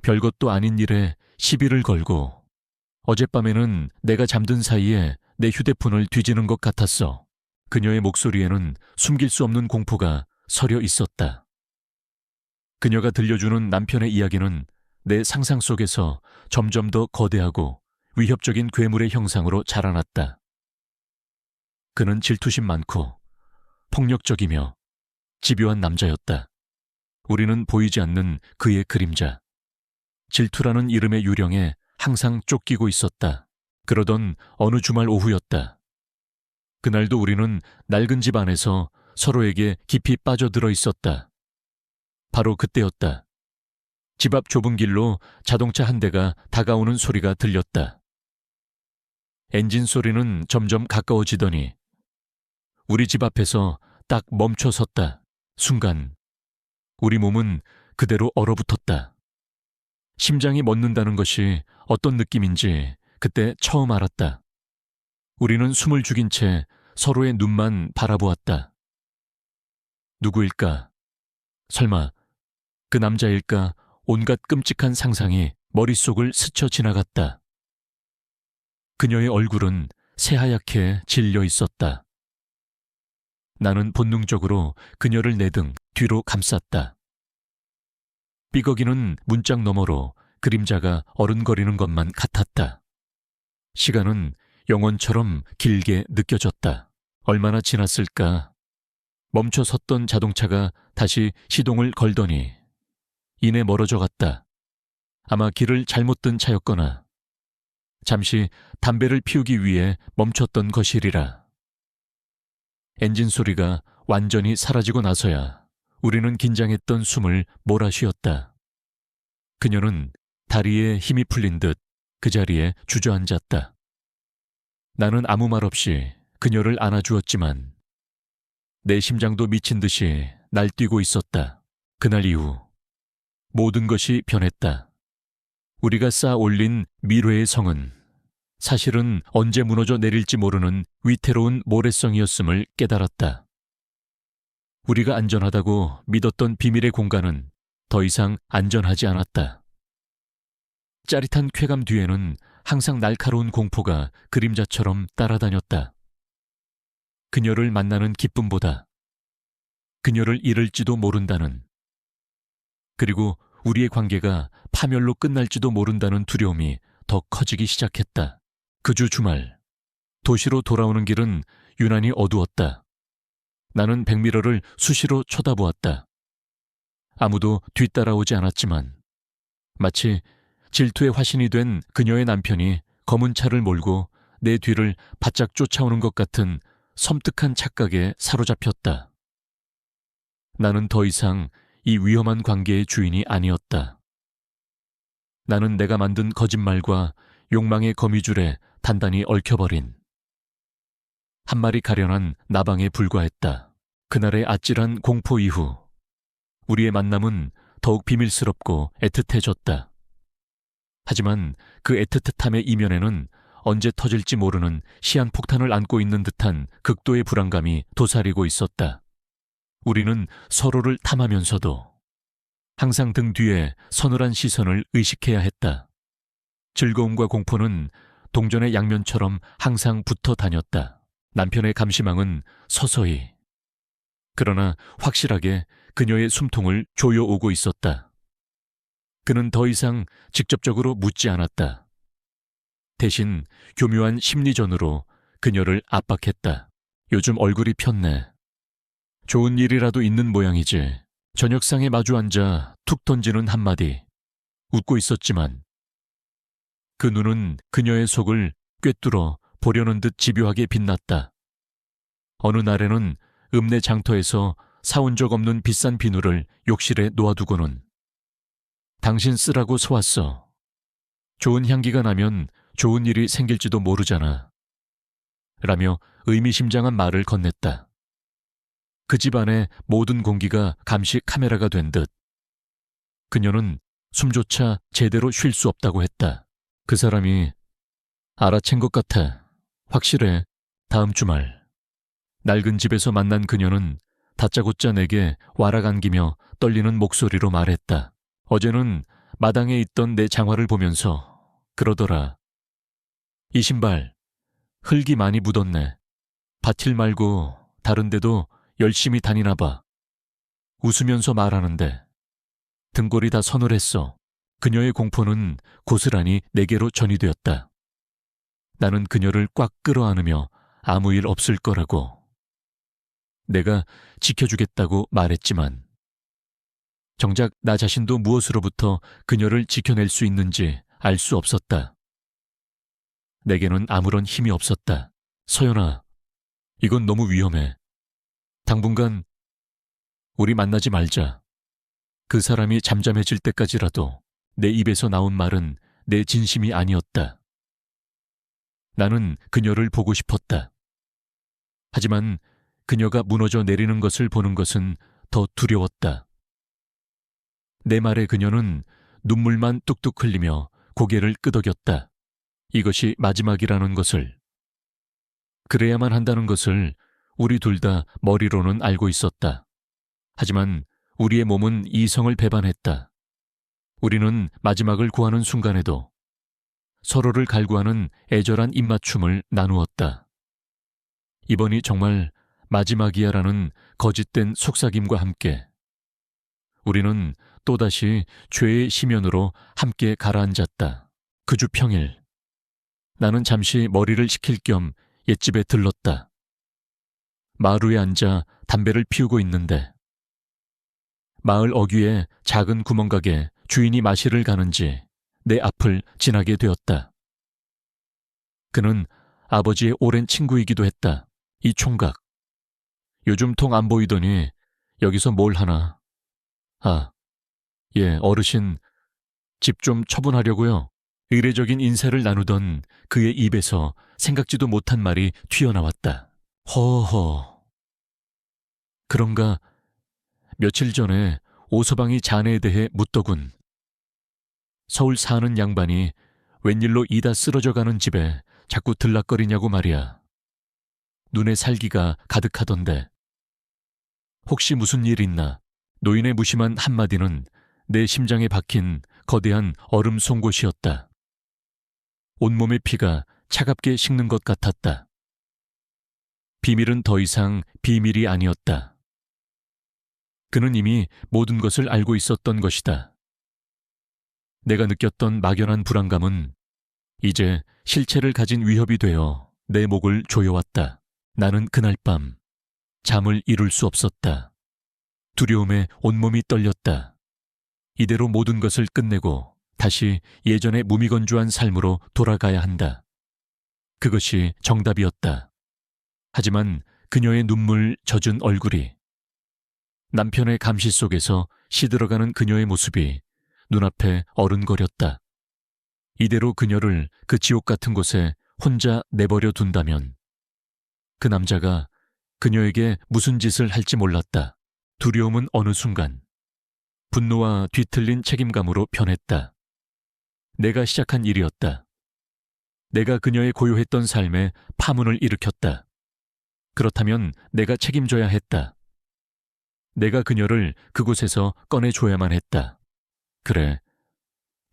S1: 별것도 아닌 일에 시비를 걸고 어젯밤에는 내가 잠든 사이에 내 휴대폰을 뒤지는 것 같았어. 그녀의 목소리에는 숨길 수 없는 공포가 서려 있었다. 그녀가 들려주는 남편의 이야기는 내 상상 속에서 점점 더 거대하고 위협적인 괴물의 형상으로 자라났다. 그는 질투심 많고 폭력적이며 집요한 남자였다. 우리는 보이지 않는 그의 그림자, 질투라는 이름의 유령에 항상 쫓기고 있었다. 그러던 어느 주말 오후였다. 그날도 우리는 낡은 집 안에서 서로에게 깊이 빠져들어 있었다. 바로 그때였다. 집 앞 좁은 길로 자동차 한 대가 다가오는 소리가 들렸다. 엔진 소리는 점점 가까워지더니 우리 집 앞에서 딱 멈춰 섰다. 순간 우리 몸은 그대로 얼어붙었다. 심장이 멎는다는 것이 어떤 느낌인지 그때 처음 알았다. 우리는 숨을 죽인 채 서로의 눈만 바라보았다. 누구일까? 설마 그 남자일까? 온갖 끔찍한 상상이 머릿속을 스쳐 지나갔다. 그녀의 얼굴은 새하얗게 질려 있었다. 나는 본능적으로 그녀를 내 등 뒤로 감쌌다. 삐걱이는 문짝 너머로 그림자가 어른거리는 것만 같았다. 시간은 영원처럼 길게 느껴졌다. 얼마나 지났을까? 멈춰 섰던 자동차가 다시 시동을 걸더니 이내 멀어져 갔다. 아마 길을 잘못 든 차였거나 잠시 담배를 피우기 위해 멈췄던 것이리라. 엔진 소리가 완전히 사라지고 나서야 우리는 긴장했던 숨을 몰아쉬었다. 그녀는 다리에 힘이 풀린 듯 그 자리에 주저앉았다. 나는 아무 말 없이 그녀를 안아주었지만 내 심장도 미친 듯이 날뛰고 있었다. 그날 이후 모든 것이 변했다. 우리가 쌓아 올린 미래의 성은 사실은 언제 무너져 내릴지 모르는 위태로운 모래성이었음을 깨달았다. 우리가 안전하다고 믿었던 비밀의 공간은 더 이상 안전하지 않았다. 짜릿한 쾌감 뒤에는 항상 날카로운 공포가 그림자처럼 따라다녔다. 그녀를 만나는 기쁨보다 그녀를 잃을지도 모른다는, 그리고 우리의 관계가 파멸로 끝날지도 모른다는 두려움이 더 커지기 시작했다. 그 주 주말, 도시로 돌아오는 길은 유난히 어두웠다. 나는 백미러를 수시로 쳐다보았다. 아무도 뒤따라오지 않았지만 마치 질투의 화신이 된 그녀의 남편이 검은 차를 몰고 내 뒤를 바짝 쫓아오는 것 같은 섬뜩한 착각에 사로잡혔다. 나는 더 이상 이 위험한 관계의 주인이 아니었다. 나는 내가 만든 거짓말과 욕망의 거미줄에 단단히 얽혀버린 한 마리 가련한 나방에 불과했다. 그날의 아찔한 공포 이후 우리의 만남은 더욱 비밀스럽고 애틋해졌다. 하지만 그 애틋함의 이면에는 언제 터질지 모르는 시한폭탄을 안고 있는 듯한 극도의 불안감이 도사리고 있었다. 우리는 서로를 탐하면서도 항상 등 뒤에 서늘한 시선을 의식해야 했다. 즐거움과 공포는 동전의 양면처럼 항상 붙어 다녔다. 남편의 감시망은 서서히 그러나 확실하게 그녀의 숨통을 조여오고 있었다. 그는 더 이상 직접적으로 묻지 않았다. 대신 교묘한 심리전으로 그녀를 압박했다. 요즘 얼굴이 폈네. 좋은 일이라도 있는 모양이지. 저녁상에 마주 앉아 툭 던지는 한마디. 웃고 있었지만 그 눈은 그녀의 속을 꿰뚫어 보려는 듯 집요하게 빛났다. 어느 날에는 읍내 장터에서 사온 적 없는 비싼 비누를 욕실에 놓아두고는 당신 쓰라고 사왔어. 좋은 향기가 나면 좋은 일이 생길지도 모르잖아. 라며 의미심장한 말을 건넸다. 그 집안의 모든 공기가 감시 카메라가 된 듯 그녀는 숨조차 제대로 쉴 수 없다고 했다. 그 사람이 알아챈 것 같아. 확실해. 다음 주말. 낡은 집에서 만난 그녀는 다짜고짜 내게 와락 안기며 떨리는 목소리로 말했다. 어제는 마당에 있던 내 장화를 보면서 그러더라. 이 신발 흙이 많이 묻었네. 밭일 말고 다른 데도 열심히 다니나 봐. 웃으면서 말하는데 등골이 다 서늘했어. 그녀의 공포는 고스란히 내게로 전이되었다. 나는 그녀를 꽉 끌어안으며 아무 일 없을 거라고. 내가 지켜주겠다고 말했지만 정작 나 자신도 무엇으로부터 그녀를 지켜낼 수 있는지 알 수 없었다. 내게는 아무런 힘이 없었다. 서연아, 이건 너무 위험해. 당분간 우리 만나지 말자. 그 사람이 잠잠해질 때까지라도 내 입에서 나온 말은 내 진심이 아니었다. 나는 그녀를 보고 싶었다. 하지만 그녀가 무너져 내리는 것을 보는 것은 더 두려웠다. 내 말에 그녀는 눈물만 뚝뚝 흘리며 고개를 끄덕였다. 이것이 마지막이라는 것을, 그래야만 한다는 것을 우리 둘 다 머리로는 알고 있었다. 하지만 우리의 몸은 이성을 배반했다. 우리는 마지막을 구하는 순간에도 서로를 갈구하는 애절한 입맞춤을 나누었다. 이번이 정말 마지막이야라는 거짓된 속삭임과 함께 우리는 또다시 죄의 심연으로 함께 가라앉았다. 그 주 평일, 나는 잠시 머리를 식힐 겸 옛집에 들렀다. 마루에 앉아 담배를 피우고 있는데 마을 어귀의 작은 구멍가게 주인이 마실을 가는지 내 앞을 지나게 되었다. 그는 아버지의 오랜 친구이기도 했다. 이 총각. 요즘 통 안 보이더니 여기서 뭘 하나. 아, 예, 어르신 집 좀 처분하려고요. 의례적인 인사를 나누던 그의 입에서 생각지도 못한 말이 튀어나왔다. 허허. 그런가 며칠 전에 오서방이 자네에 대해 묻더군. 서울 사는 양반이 웬일로 이다 쓰러져가는 집에 자꾸 들락거리냐고 말이야. 눈에 살기가 가득하던데. 혹시 무슨 일 있나? 노인의 무심한 한마디는 내 심장에 박힌 거대한 얼음 송곳이었다. 온몸의 피가 차갑게 식는 것 같았다. 비밀은 더 이상 비밀이 아니었다. 그는 이미 모든 것을 알고 있었던 것이다. 내가 느꼈던 막연한 불안감은 이제 실체를 가진 위협이 되어 내 목을 조여왔다. 나는 그날 밤 잠을 이룰 수 없었다. 두려움에 온몸이 떨렸다. 이대로 모든 것을 끝내고 다시 예전의 무미건조한 삶으로 돌아가야 한다. 그것이 정답이었다. 하지만 그녀의 눈물 젖은 얼굴이, 남편의 감시 속에서 시들어가는 그녀의 모습이 눈앞에 어른거렸다. 이대로 그녀를 그 지옥 같은 곳에 혼자 내버려 둔다면 그 남자가 그녀에게 무슨 짓을 할지 몰랐다. 두려움은 어느 순간 분노와 뒤틀린 책임감으로 변했다. 내가 시작한 일이었다. 내가 그녀의 고요했던 삶에 파문을 일으켰다. 그렇다면 내가 책임져야 했다. 내가 그녀를 그곳에서 꺼내줘야만 했다. 그래,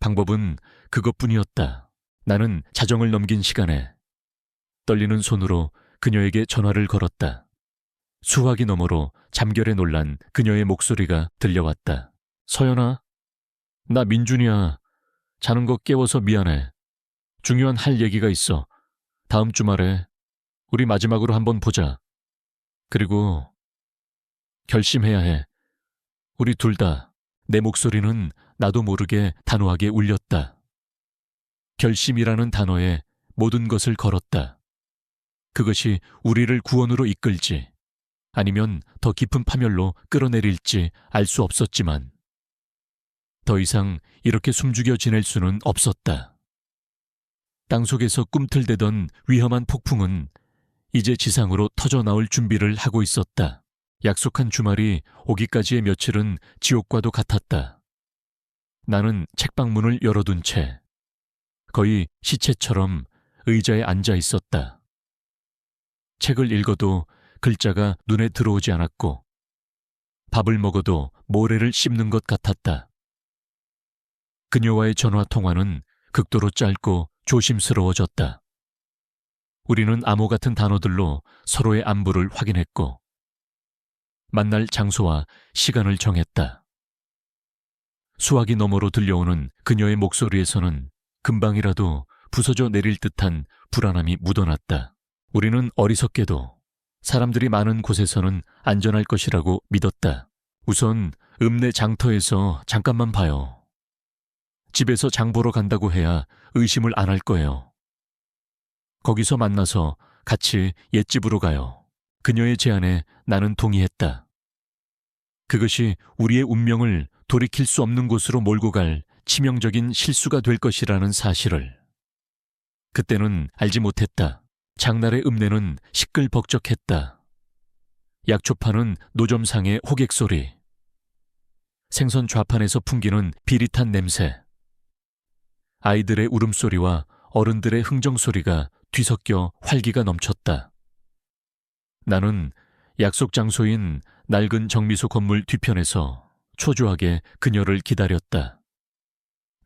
S1: 방법은 그것뿐이었다. 나는 자정을 넘긴 시간에 떨리는 손으로 그녀에게 전화를 걸었다. 수화기 너머로 잠결에 놀란 그녀의 목소리가 들려왔다. 서연아, 나 민준이야. 자는 거 깨워서 미안해. 중요한 할 얘기가 있어. 다음 주말에 우리 마지막으로 한번 보자. 그리고 결심해야 해. 우리 둘 다. 내 목소리는 나도 모르게 단호하게 울렸다. 결심이라는 단어에 모든 것을 걸었다. 그것이 우리를 구원으로 이끌지 아니면 더 깊은 파멸로 끌어내릴지 알 수 없었지만 더 이상 이렇게 숨죽여 지낼 수는 없었다. 땅속에서 꿈틀대던 위험한 폭풍은 이제 지상으로 터져나올 준비를 하고 있었다. 약속한 주말이 오기까지의 며칠은 지옥과도 같았다. 나는 책방문을 열어둔 채 거의 시체처럼 의자에 앉아 있었다. 책을 읽어도 글자가 눈에 들어오지 않았고 밥을 먹어도 모래를 씹는 것 같았다. 그녀와의 전화 통화는 극도로 짧고 조심스러워졌다. 우리는 암호 같은 단어들로 서로의 안부를 확인했고 만날 장소와 시간을 정했다. 수화기 너머로 들려오는 그녀의 목소리에서는 금방이라도 부서져 내릴 듯한 불안함이 묻어났다. 우리는 어리석게도 사람들이 많은 곳에서는 안전할 것이라고 믿었다. 우선 읍내 장터에서 잠깐만 봐요. 집에서 장 보러 간다고 해야 의심을 안 할 거예요. 거기서 만나서 같이 옛집으로 가요. 그녀의 제안에 나는 동의했다. 그것이 우리의 운명을 돌이킬 수 없는 곳으로 몰고 갈 치명적인 실수가 될 것이라는 사실을. 그때는 알지 못했다. 장날의 읍내는 시끌벅적했다. 약초 파는 노점상의 호객 소리, 생선 좌판에서 풍기는 비릿한 냄새, 아이들의 울음소리와 어른들의 흥정소리가 뒤섞여 활기가 넘쳤다. 나는 약속 장소인 낡은 정미소 건물 뒤편에서 초조하게 그녀를 기다렸다.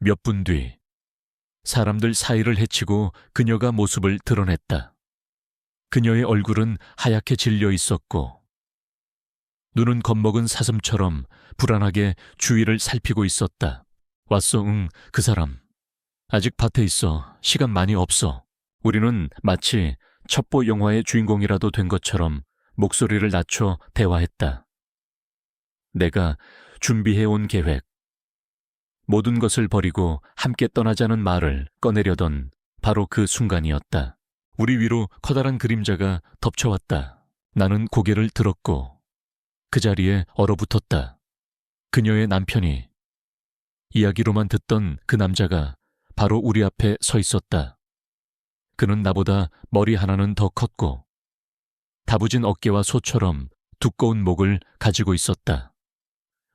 S1: 몇 분 뒤, 사람들 사이를 헤치고 그녀가 모습을 드러냈다. 그녀의 얼굴은 하얗게 질려 있었고 눈은 겁먹은 사슴처럼 불안하게 주위를 살피고 있었다. 왔어, 응, 그 사람. 아직 밭에 있어. 시간 많이 없어. 우리는 마치 첩보 영화의 주인공이라도 된 것처럼 목소리를 낮춰 대화했다. 내가 준비해온 계획, 모든 것을 버리고 함께 떠나자는 말을 꺼내려던 바로 그 순간이었다. 우리 위로 커다란 그림자가 덮쳐왔다. 나는 고개를 들었고 그 자리에 얼어붙었다. 그녀의 남편이, 이야기로만 듣던 그 남자가 바로 우리 앞에 서 있었다. 그는 나보다 머리 하나는 더 컸고 다부진 어깨와 소처럼 두꺼운 목을 가지고 있었다.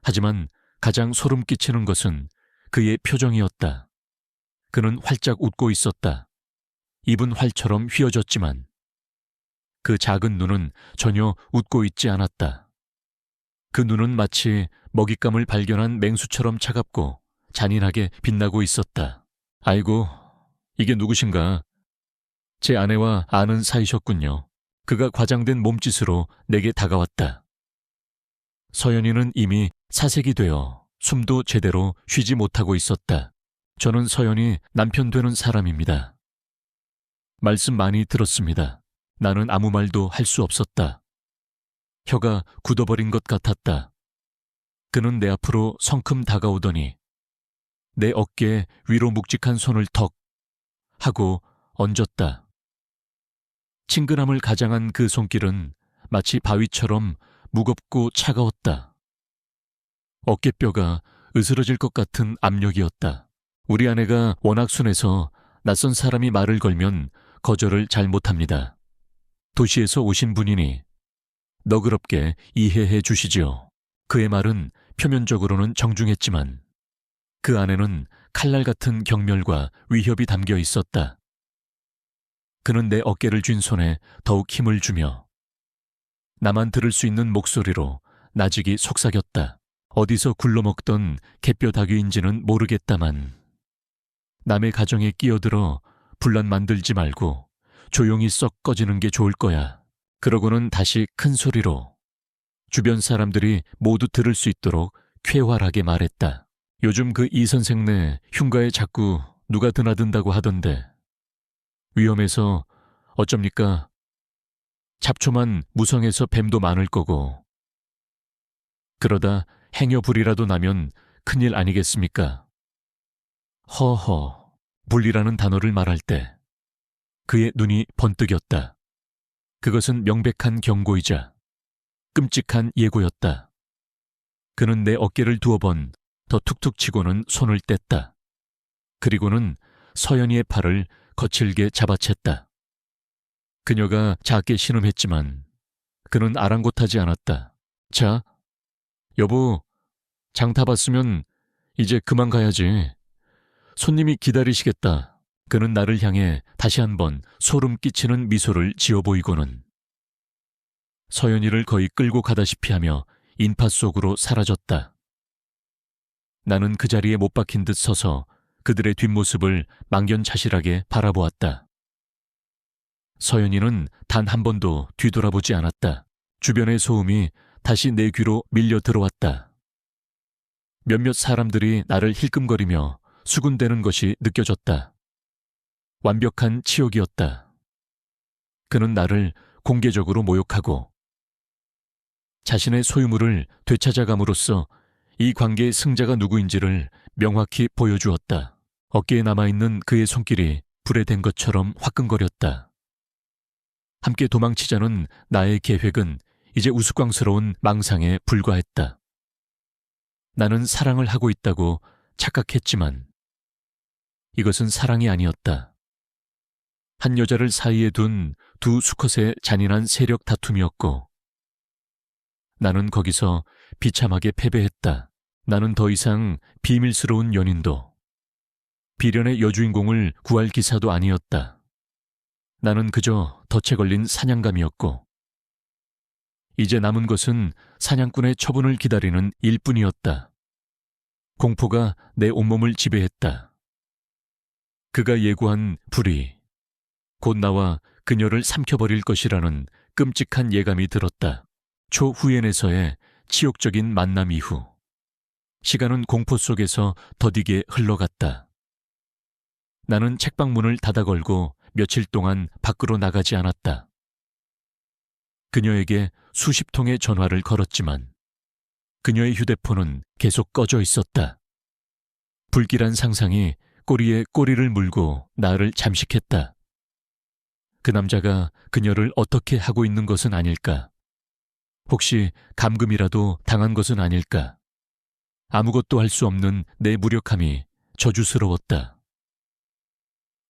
S1: 하지만 가장 소름 끼치는 것은 그의 표정이었다. 그는 활짝 웃고 있었다. 입은 활처럼 휘어졌지만 그 작은 눈은 전혀 웃고 있지 않았다. 그 눈은 마치 먹잇감을 발견한 맹수처럼 차갑고 잔인하게 빛나고 있었다. 아이고, 이게 누구신가? 제 아내와 아는 사이셨군요. 그가 과장된 몸짓으로 내게 다가왔다. 서연이는 이미 사색이 되어 숨도 제대로 쉬지 못하고 있었다. 저는 서연이 남편 되는 사람입니다. 말씀 많이 들었습니다. 나는 아무 말도 할 수 없었다. 혀가 굳어버린 것 같았다. 그는 내 앞으로 성큼 다가오더니 내 어깨에 위로 묵직한 손을 턱 하고 얹었다. 친근함을 가장한 그 손길은 마치 바위처럼 무겁고 차가웠다. 어깨뼈가 으스러질 것 같은 압력이었다. 우리 아내가 워낙 순해서 낯선 사람이 말을 걸면 거절을 잘 못합니다. 도시에서 오신 분이니 너그럽게 이해해 주시지요. 그의 말은 표면적으로는 정중했지만 그 안에는 칼날 같은 경멸과 위협이 담겨 있었다. 그는 내 어깨를 쥔 손에 더욱 힘을 주며 나만 들을 수 있는 목소리로 나직이 속삭였다. 어디서 굴러먹던 갯뼈 닭위인지는 모르겠다만 남의 가정에 끼어들어 분란 만들지 말고 조용히 썩 꺼지는 게 좋을 거야. 그러고는 다시 큰 소리로 주변 사람들이 모두 들을 수 있도록 쾌활하게 말했다. 요즘 그 이 선생네 흉가에 자꾸 누가 드나든다고 하던데 위험해서 어쩝니까? 잡초만 무성해서 뱀도 많을 거고 그러다 행여불이라도 나면 큰일 아니겠습니까? 허허, 불이라는 단어를 말할 때 그의 눈이 번뜩였다. 그것은 명백한 경고이자 끔찍한 예고였다. 그는 내 어깨를 두어 번 더 툭툭 치고는 손을 뗐다. 그리고는 서연이의 팔을 거칠게 잡아챘다. 그녀가 작게 신음했지만 그는 아랑곳하지 않았다. 자, 여보, 장 다 봤으면 이제 그만 가야지. 손님이 기다리시겠다. 그는 나를 향해 다시 한번 소름 끼치는 미소를 지어 보이고는 서연이를 거의 끌고 가다시피 하며 인파 속으로 사라졌다. 나는 그 자리에 못 박힌 듯 서서 그들의 뒷모습을 망연자실하게 바라보았다. 서연이는 단 한 번도 뒤돌아보지 않았다. 주변의 소음이 다시 내 귀로 밀려 들어왔다. 몇몇 사람들이 나를 힐끔거리며 수군대는 것이 느껴졌다. 완벽한 치욕이었다. 그는 나를 공개적으로 모욕하고 자신의 소유물을 되찾아감으로써 이 관계의 승자가 누구인지를 명확히 보여주었다. 어깨에 남아있는 그의 손길이 불에 댄 것처럼 화끈거렸다. 함께 도망치자는 나의 계획은 이제 우스꽝스러운 망상에 불과했다. 나는 사랑을 하고 있다고 착각했지만 이것은 사랑이 아니었다. 한 여자를 사이에 둔 두 수컷의 잔인한 세력 다툼이었고 나는 거기서 비참하게 패배했다. 나는 더 이상 비밀스러운 연인도 비련의 여주인공을 구할 기사도 아니었다. 나는 그저 덫에 걸린 사냥감이었고 이제 남은 것은 사냥꾼의 처분을 기다리는 일뿐이었다. 공포가 내 온몸을 지배했다. 그가 예고한 불이 곧 나와 그녀를 삼켜버릴 것이라는 끔찍한 예감이 들었다. 초후엔에서의 치욕적인 만남 이후 시간은 공포 속에서 더디게 흘러갔다. 나는 책방문을 닫아 걸고 며칠 동안 밖으로 나가지 않았다. 그녀에게 수십 통의 전화를 걸었지만 그녀의 휴대폰은 계속 꺼져 있었다. 불길한 상상이 꼬리에 꼬리를 물고 나를 잠식했다. 그 남자가 그녀를 어떻게 하고 있는 것은 아닐까? 혹시 감금이라도 당한 것은 아닐까? 아무것도 할 수 없는 내 무력함이 저주스러웠다.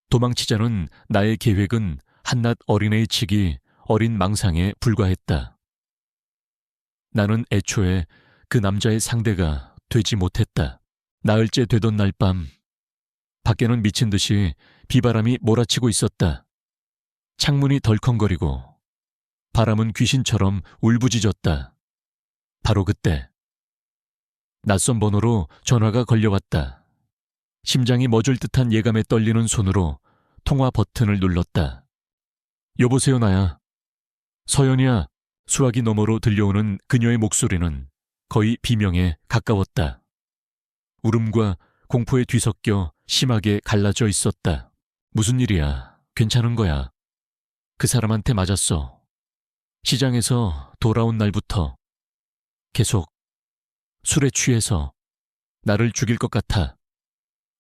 S1: 도망치자는 나의 계획은 한낱 어린애의 치기 어린 망상에 불과했다. 나는 애초에 그 남자의 상대가 되지 못했다. 나흘째 되던 날 밤 밖에는 미친 듯이 비바람이 몰아치고 있었다. 창문이 덜컹거리고 바람은 귀신처럼 울부짖었다. 바로 그때 낯선 번호로 전화가 걸려왔다. 심장이 멎을 듯한 예감에 떨리는 손으로 통화 버튼을 눌렀다. 여보세요, 나야. 서연이야. 수화기 너머로 들려오는 그녀의 목소리는 거의 비명에 가까웠다. 울음과 공포에 뒤섞여 심하게 갈라져 있었다. 무슨 일이야? 괜찮은 거야. 그 사람한테 맞았어. 시장에서 돌아온 날부터 계속 술에 취해서 나를 죽일 것 같아.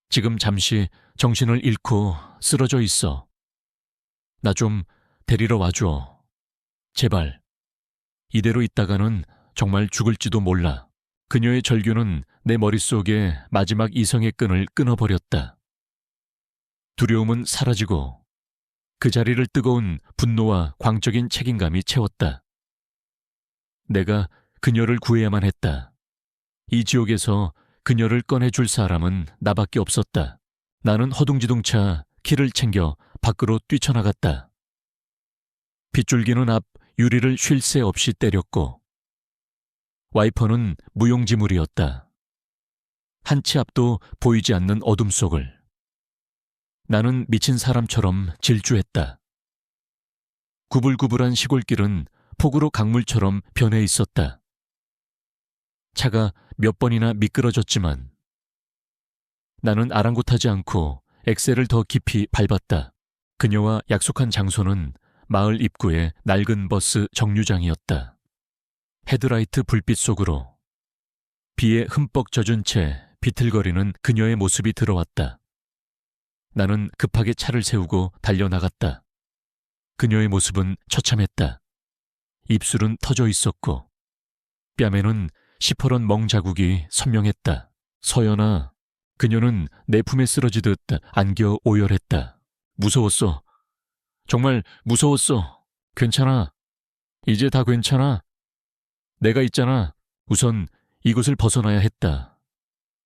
S1: 지금 잠시 정신을 잃고 쓰러져 있어. 나 좀 데리러 와줘. 제발. 이대로 있다가는 정말 죽을지도 몰라. 그녀의 절규는 내 머릿속에 마지막 이성의 끈을 끊어버렸다. 두려움은 사라지고 그 자리를 뜨거운 분노와 광적인 책임감이 채웠다. 내가 그녀를 구해야만 했다. 이 지옥에서 그녀를 꺼내줄 사람은 나밖에 없었다. 나는 허둥지둥차 키를 챙겨 밖으로 뛰쳐나갔다. 빗줄기는 앞 유리를 쉴 새 없이 때렸고 와이퍼는 무용지물이었다. 한 치 앞도 보이지 않는 어둠 속을. 나는 미친 사람처럼 질주했다. 구불구불한 시골길은 폭우로 강물처럼 변해 있었다. 차가 몇 번이나 미끄러졌지만 나는 아랑곳하지 않고 엑셀을 더 깊이 밟았다. 그녀와 약속한 장소는 마을 입구의 낡은 버스 정류장이었다. 헤드라이트 불빛 속으로 비에 흠뻑 젖은 채 비틀거리는 그녀의 모습이 들어왔다. 나는 급하게 차를 세우고 달려나갔다. 그녀의 모습은 처참했다. 입술은 터져 있었고 뺨에는 시퍼런 멍자국이 선명했다. 서연아, 그녀는 내 품에 쓰러지듯 안겨 오열했다. 무서웠어. 정말 무서웠어. 괜찮아. 이제 다 괜찮아. 내가 있잖아. 우선 이곳을 벗어나야 했다.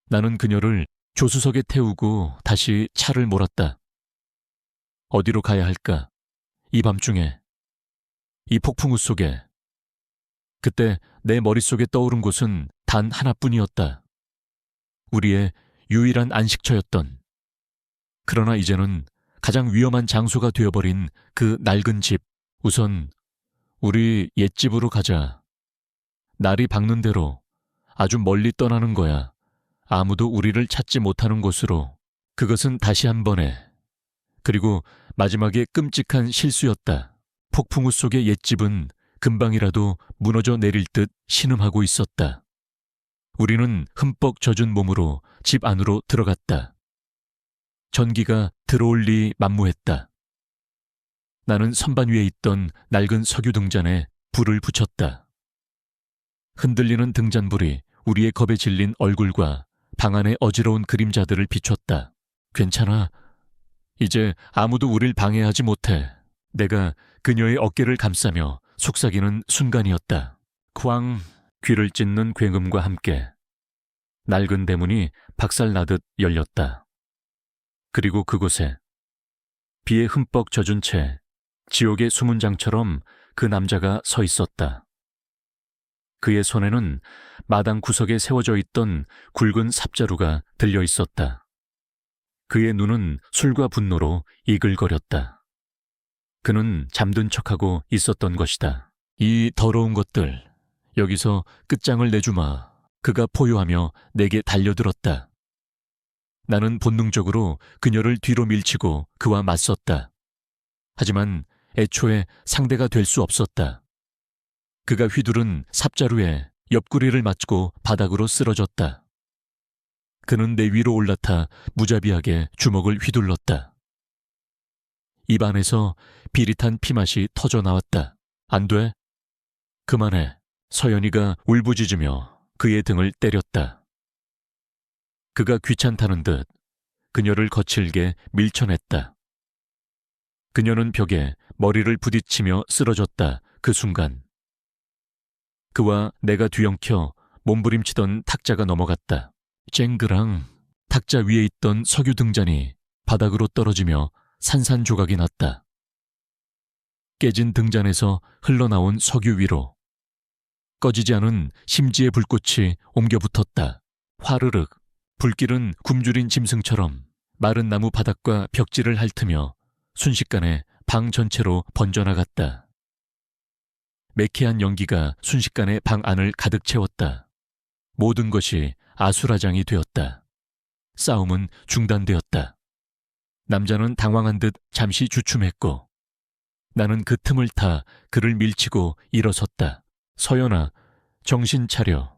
S1: 나는 그녀를 조수석에 태우고 다시 차를 몰았다. 어디로 가야 할까? 이 밤중에, 이 폭풍우 속에. 그때 내 머릿속에 떠오른 곳은 단 하나뿐이었다. 우리의 유일한 안식처였던. 그러나 이제는 가장 위험한 장소가 되어버린 그 낡은 집. 우선 우리 옛집으로 가자. 날이 밝는 대로 아주 멀리 떠나는 거야. 아무도 우리를 찾지 못하는 곳으로. 그것은 다시 한 번에. 그리고 마지막에 끔찍한 실수였다. 폭풍우 속의 옛집은 금방이라도 무너져 내릴 듯 신음하고 있었다. 우리는 흠뻑 젖은 몸으로 집 안으로 들어갔다. 전기가 들어올 리 만무했다. 나는 선반 위에 있던 낡은 석유 등잔에 불을 붙였다. 흔들리는 등잔불이 우리의 겁에 질린 얼굴과 방 안의 어지러운 그림자들을 비췄다. 괜찮아. 이제 아무도 우릴 방해하지 못해. 내가 그녀의 어깨를 감싸며 속삭이는 순간이었다. 쾅! 귀를 찢는 굉음과 함께 낡은 대문이 박살나듯 열렸다. 그리고 그곳에 비에 흠뻑 젖은 채 지옥의 수문장처럼 그 남자가 서 있었다. 그의 손에는 마당 구석에 세워져 있던 굵은 삽자루가 들려 있었다. 그의 눈은 술과 분노로 이글거렸다. 그는 잠든 척하고 있었던 것이다. 이 더러운 것들, 여기서 끝장을 내주마. 그가 포효하며 내게 달려들었다. 나는 본능적으로 그녀를 뒤로 밀치고 그와 맞섰다. 하지만 애초에 상대가 될 수 없었다. 그가 휘두른 삽자루에 옆구리를 맞고 바닥으로 쓰러졌다. 그는 내 위로 올라타 무자비하게 주먹을 휘둘렀다. 입안에서 비릿한 피맛이 터져 나왔다. 안 돼. 그만해. 서연이가 울부짖으며 그의 등을 때렸다. 그가 귀찮다는 듯 그녀를 거칠게 밀쳐냈다. 그녀는 벽에 머리를 부딪히며 쓰러졌다. 그 순간 그와 내가 뒤엉켜 몸부림치던 탁자가 넘어갔다. 쨍그랑 탁자 위에 있던 석유 등잔이 바닥으로 떨어지며 산산조각이 났다. 깨진 등잔에서 흘러나온 석유 위로 꺼지지 않은 심지의 불꽃이 옮겨 붙었다. 화르륵 불길은 굶주린 짐승처럼 마른 나무 바닥과 벽지를 핥으며 순식간에 방 전체로 번져나갔다. 매캐한 연기가 순식간에 방 안을 가득 채웠다. 모든 것이 아수라장이 되었다. 싸움은 중단되었다. 남자는 당황한 듯 잠시 주춤했고 나는 그 틈을 타 그를 밀치고 일어섰다. 서연아, 정신 차려.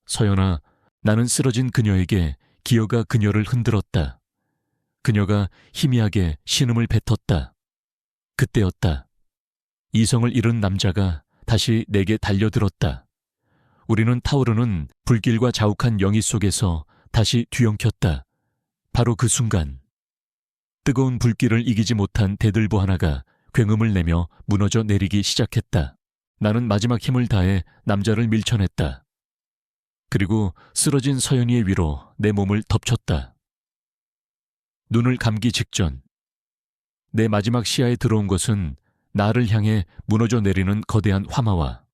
S1: 서연아, 나는 쓰러진 그녀에게 기어가 그녀를 흔들었다. 그녀가 희미하게 신음을 뱉었다. 그때였다. 이성을 잃은 남자가 다시 내게 달려들었다. 우리는 타오르는 불길과 자욱한 영희 속에서 다시 뒤엉켰다. 바로 그 순간 뜨거운 불길을 이기지 못한 대들보 하나가 굉음을 내며 무너져 내리기 시작했다. 나는 마지막 힘을 다해 남자를 밀쳐냈다. 그리고 쓰러진 서연이의 위로 내 몸을 덮쳤다. 눈을 감기 직전 내 마지막 시야에 들어온 것은 나를 향해 무너져 내리는 거대한 화마와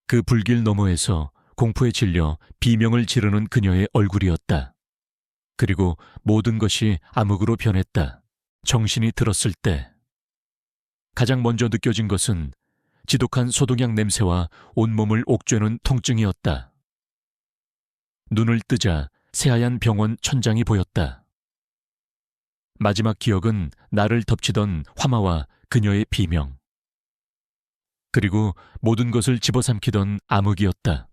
S1: 그 불길 너머에서 공포에 질려 비명을 지르는 그녀의 얼굴이었다. 그리고 모든 것이 암흑으로 변했다. 정신이 들었을 때 가장 먼저 느껴진 것은 지독한 소독약 냄새와 온몸을 옥죄는 통증이었다. 눈을 뜨자 새하얀 병원 천장이 보였다. 마지막 기억은 나를 덮치던 화마와 그녀의 비명, 그리고 모든 것을 집어삼키던 암흑이었다.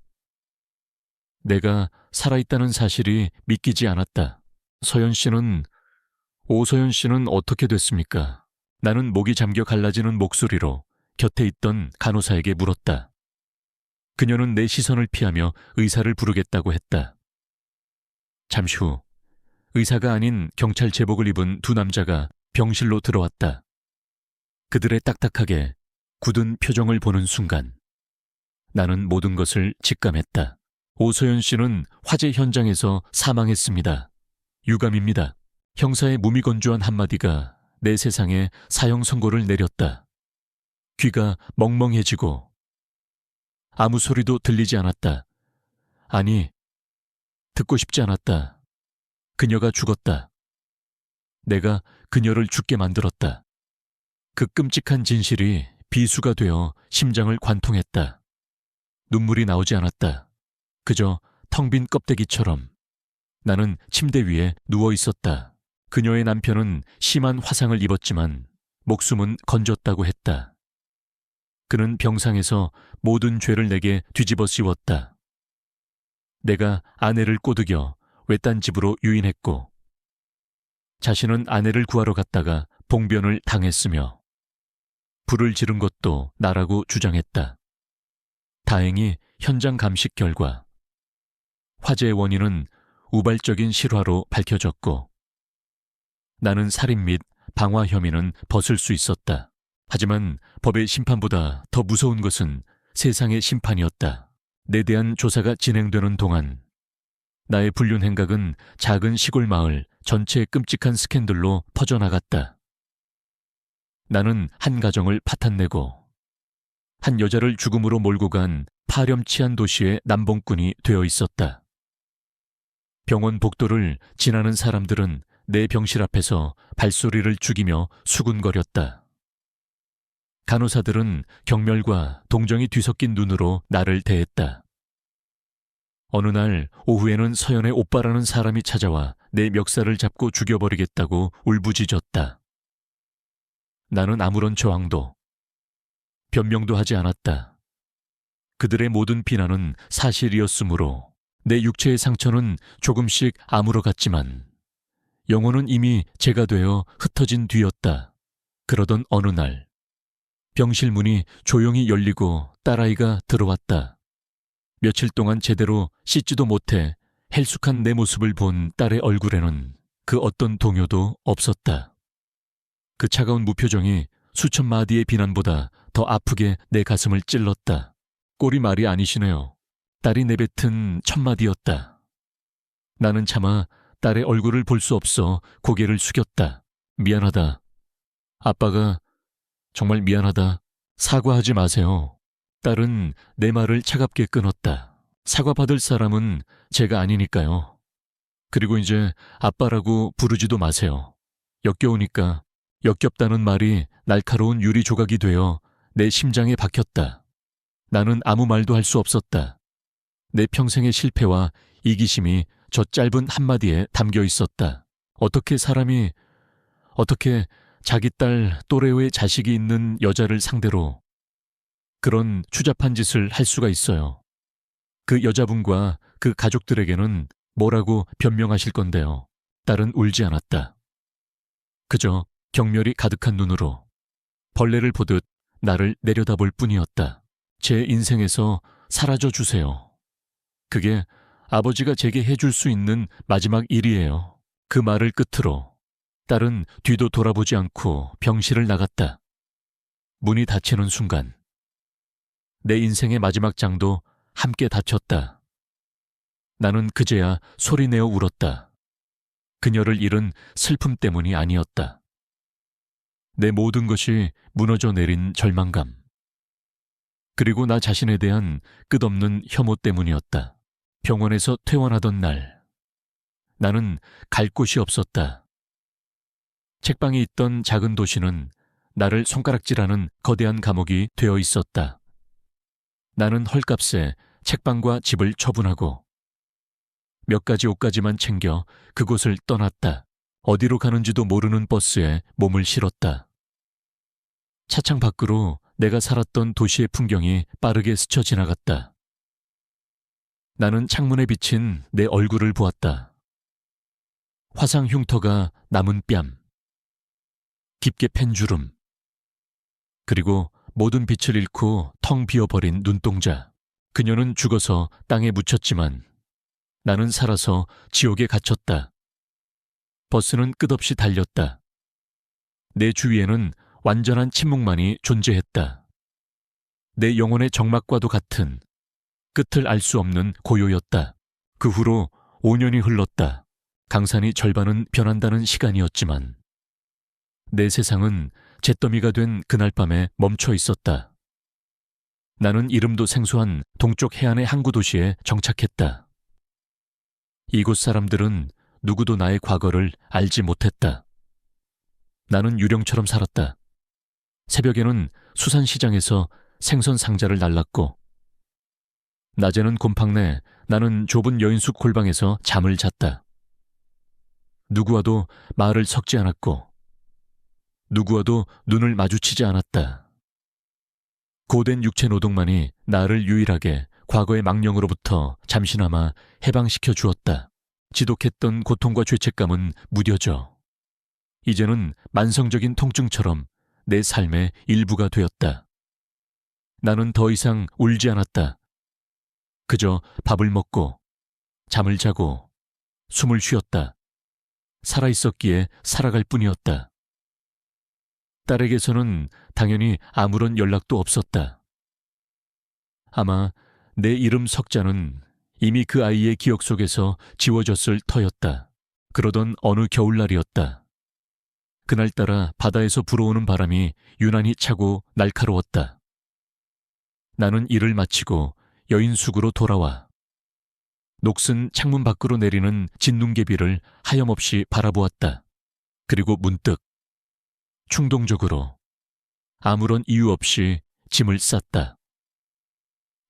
S1: 내가 살아있다는 사실이 믿기지 않았다. 오서연 씨는 어떻게 됐습니까? 나는 목이 잠겨 갈라지는 목소리로 곁에 있던 간호사에게 물었다. 그녀는 내 시선을 피하며 의사를 부르겠다고 했다. 잠시 후 의사가 아닌 경찰 제복을 입은 두 남자가 병실로 들어왔다. 그들의 딱딱하게 굳은 표정을 보는 순간 나는 모든 것을 직감했다. 오서연 씨는 화재 현장에서 사망했습니다. 유감입니다. 형사의 무미건조한 한마디가 내 세상에 사형 선고를 내렸다. 귀가 멍멍해지고 아무 소리도 들리지 않았다. 아니, 듣고 싶지 않았다. 그녀가 죽었다. 내가 그녀를 죽게 만들었다. 그 끔찍한 진실이 비수가 되어 심장을 관통했다. 눈물이 나오지 않았다. 그저 텅 빈 껍데기처럼. 나는 침대 위에 누워 있었다. 그녀의 남편은 심한 화상을 입었지만 목숨은 건졌다고 했다. 그는 병상에서 모든 죄를 내게 뒤집어 씌웠다. 내가 아내를 꼬드겨 외딴 집으로 유인했고 자신은 아내를 구하러 갔다가 봉변을 당했으며 불을 지른 것도 나라고 주장했다. 다행히 현장 감식 결과 화재의 원인은 우발적인 실화로 밝혀졌고 나는 살인 및 방화 혐의는 벗을 수 있었다. 하지만 법의 심판보다 더 무서운 것은 세상의 심판이었다. 내 대한 조사가 진행되는 동안 나의 불륜 행각은 작은 시골 마을 전체의 끔찍한 스캔들로 퍼져나갔다. 나는 한 가정을 파탄내고 한 여자를 죽음으로 몰고 간 파렴치한 도시의 남봉꾼이 되어 있었다. 병원 복도를 지나는 사람들은 내 병실 앞에서 발소리를 죽이며 수군거렸다. 간호사들은 경멸과 동정이 뒤섞인 눈으로 나를 대했다. 어느 날 오후에는 서연의 오빠라는 사람이 찾아와 내 멱살을 잡고 죽여버리겠다고 울부짖었다. 나는 아무런 저항도, 변명도 하지 않았다. 그들의 모든 비난은 사실이었으므로 내 육체의 상처는 조금씩 아물어갔지만 영혼은 이미 재가 되어 흩어진 뒤였다. 그러던 어느 날 병실 문이 조용히 열리고 딸아이가 들어왔다. 며칠 동안 제대로 씻지도 못해 헬쑥한 내 모습을 본 딸의 얼굴에는 그 어떤 동요도 없었다. 그 차가운 무표정이 수천 마디의 비난보다 더 아프게 내 가슴을 찔렀다. 꼴이 말이 아니시네요. 딸이 내뱉은 첫 마디였다. 나는 차마 딸의 얼굴을 볼 수 없어 고개를 숙였다. 미안하다. 아빠가 정말 미안하다. 사과하지 마세요. 딸은 내 말을 차갑게 끊었다. 사과받을 사람은 제가 아니니까요. 그리고 이제 아빠라고 부르지도 마세요. 역겨우니까. 역겹다는 말이 날카로운 유리 조각이 되어 내 심장에 박혔다. 나는 아무 말도 할 수 없었다. 내 평생의 실패와 이기심이 저 짧은 한마디에 담겨 있었다. 어떻게 자기 딸 또래의 자식이 있는 여자를 상대로 그런 추잡한 짓을 할 수가 있어요. 그 여자분과 그 가족들에게는 뭐라고 변명하실 건데요. 딸은 울지 않았다. 그저 경멸이 가득한 눈으로 벌레를 보듯 나를 내려다볼 뿐이었다. 제 인생에서 사라져 주세요. 그게 아버지가 제게 해줄 수 있는 마지막 일이에요. 그 말을 끝으로 딸은 뒤도 돌아보지 않고 병실을 나갔다. 문이 닫히는 순간 내 인생의 마지막 장도 함께 닫혔다. 나는 그제야 소리내어 울었다. 그녀를 잃은 슬픔 때문이 아니었다. 내 모든 것이 무너져 내린 절망감. 그리고 나 자신에 대한 끝없는 혐오 때문이었다. 병원에서 퇴원하던 날, 나는 갈 곳이 없었다. 책방이 있던 작은 도시는 나를 손가락질하는 거대한 감옥이 되어 있었다. 나는 헐값에 책방과 집을 처분하고 몇 가지 옷가지만 챙겨 그곳을 떠났다. 어디로 가는지도 모르는 버스에 몸을 실었다. 차창 밖으로 내가 살았던 도시의 풍경이 빠르게 스쳐 지나갔다. 나는 창문에 비친 내 얼굴을 보았다. 화상 흉터가 남은 뺨, 깊게 팬 주름, 그리고 모든 빛을 잃고 텅 비어버린 눈동자. 그녀는 죽어서 땅에 묻혔지만 나는 살아서 지옥에 갇혔다. 버스는 끝없이 달렸다. 내 주위에는 완전한 침묵만이 존재했다. 내 영혼의 정막과도 같은 끝을 알 수 없는 고요였다. 그 후로 5년이 흘렀다. 강산이 절반은 변한다는 시간이었지만 내 세상은 잿더미가 된 그날 밤에 멈춰 있었다. 나는 이름도 생소한 동쪽 해안의 항구 도시에 정착했다. 이곳 사람들은 누구도 나의 과거를 알지 못했다. 나는 유령처럼 살았다. 새벽에는 수산시장에서 생선 상자를 날랐고 낮에는 곰팡 내 나는 좁은 여인숙 골방에서 잠을 잤다. 누구와도 말을 섞지 않았고 누구와도 눈을 마주치지 않았다. 고된 육체 노동만이 나를 유일하게 과거의 망령으로부터 잠시나마 해방시켜 주었다. 지독했던 고통과 죄책감은 무뎌져 이제는 만성적인 통증처럼 내 삶의 일부가 되었다. 나는 더 이상 울지 않았다. 그저 밥을 먹고 잠을 자고 숨을 쉬었다. 살아있었기에 살아갈 뿐이었다. 딸에게서는 당연히 아무런 연락도 없었다. 아마 내 이름 석자는 이미 그 아이의 기억 속에서 지워졌을 터였다. 그러던 어느 겨울날이었다. 그날따라 바다에서 불어오는 바람이 유난히 차고 날카로웠다. 나는 일을 마치고 여인숙으로 돌아와 녹슨 창문 밖으로 내리는 진눈개비를 하염없이 바라보았다. 그리고 문득 충동적으로 아무런 이유 없이 짐을 쌌다.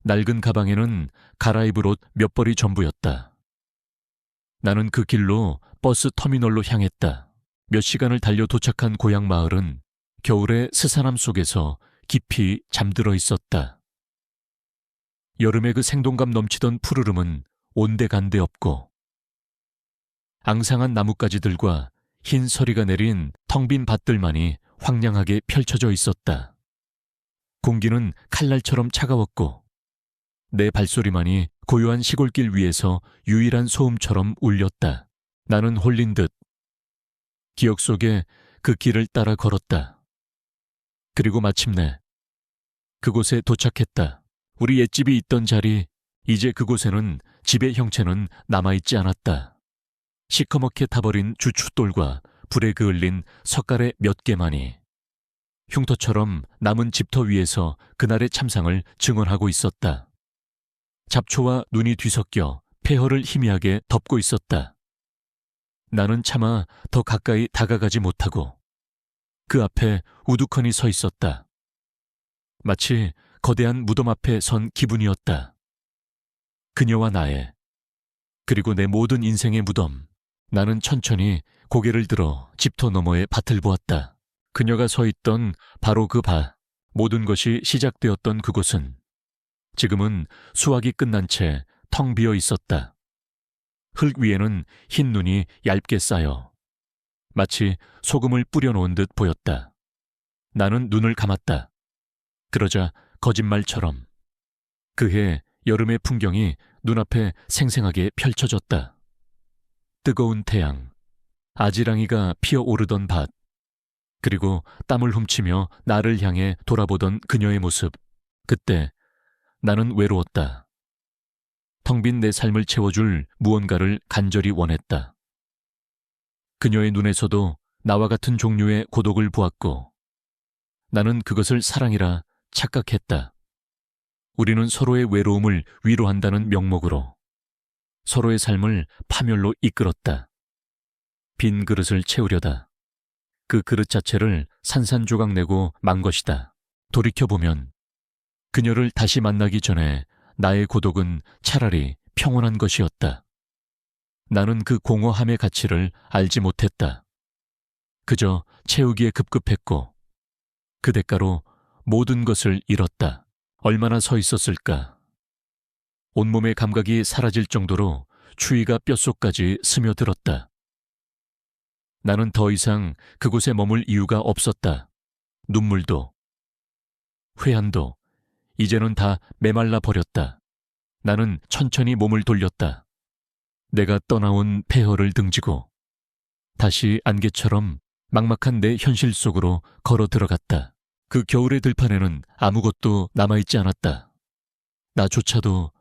S1: 낡은 가방에는 갈아입을 옷 몇 벌이 전부였다. 나는 그 길로 버스 터미널로 향했다. 몇 시간을 달려 도착한 고향 마을은 겨울의 스산함 속에서 깊이 잠들어 있었다. 여름의 그 생동감 넘치던 푸르름은 온데간데 없고 앙상한 나뭇가지들과 흰 서리가 내린 텅 빈 밭들만이 황량하게 펼쳐져 있었다. 공기는 칼날처럼 차가웠고 내 발소리만이 고요한 시골길 위에서 유일한 소음처럼 울렸다. 나는 홀린 듯 기억 속에 그 길을 따라 걸었다. 그리고 마침내 그곳에 도착했다. 우리 옛집이 있던 자리, 이제 그곳에는 집의 형체는 남아있지 않았다. 시커멓게 타버린 주춧돌과 불에 그을린 석가래 몇 개만이 흉터처럼 남은 집터 위에서 그날의 참상을 증언하고 있었다. 잡초와 눈이 뒤섞여 폐허를 희미하게 덮고 있었다. 나는 차마 더 가까이 다가가지 못하고 그 앞에 우두커니 서 있었다. 마치 거대한 무덤 앞에 선 기분이었다. 그녀와 나의, 그리고 내 모든 인생의 무덤. 나는 천천히 고개를 들어 집터 너머의 밭을 보았다. 그녀가 서 있던 바로 그 밭, 모든 것이 시작되었던 그곳은 지금은 수확이 끝난 채 텅 비어 있었다. 흙 위에는 흰 눈이 얇게 쌓여 마치 소금을 뿌려놓은 듯 보였다. 나는 눈을 감았다. 그러자 거짓말처럼 그해 여름의 풍경이 눈앞에 생생하게 펼쳐졌다. 뜨거운 태양, 아지랑이가 피어오르던 밭, 그리고 땀을 훔치며 나를 향해 돌아보던 그녀의 모습. 그때 나는 외로웠다. 텅 빈 내 삶을 채워줄 무언가를 간절히 원했다. 그녀의 눈에서도 나와 같은 종류의 고독을 보았고 나는 그것을 사랑이라 착각했다. 우리는 서로의 외로움을 위로한다는 명목으로 서로의 삶을 파멸로 이끌었다. 빈 그릇을 채우려다. 그 그릇 자체를 산산조각 내고 만 것이다. 돌이켜보면 그녀를 다시 만나기 전에 나의 고독은 차라리 평온한 것이었다. 나는 그 공허함의 가치를 알지 못했다. 그저 채우기에 급급했고 그 대가로 모든 것을 잃었다. 얼마나 서 있었을까. 온몸의 감각이 사라질 정도로 추위가 뼛속까지 스며들었다. 나는 더 이상 그곳에 머물 이유가 없었다. 눈물도, 회한도 이제는 다 메말라 버렸다. 나는 천천히 몸을 돌렸다. 내가 떠나온 폐허를 등지고 다시 안개처럼 막막한 내 현실 속으로 걸어 들어갔다. 그 겨울의 들판에는 아무것도 남아있지 않았다. 나조차도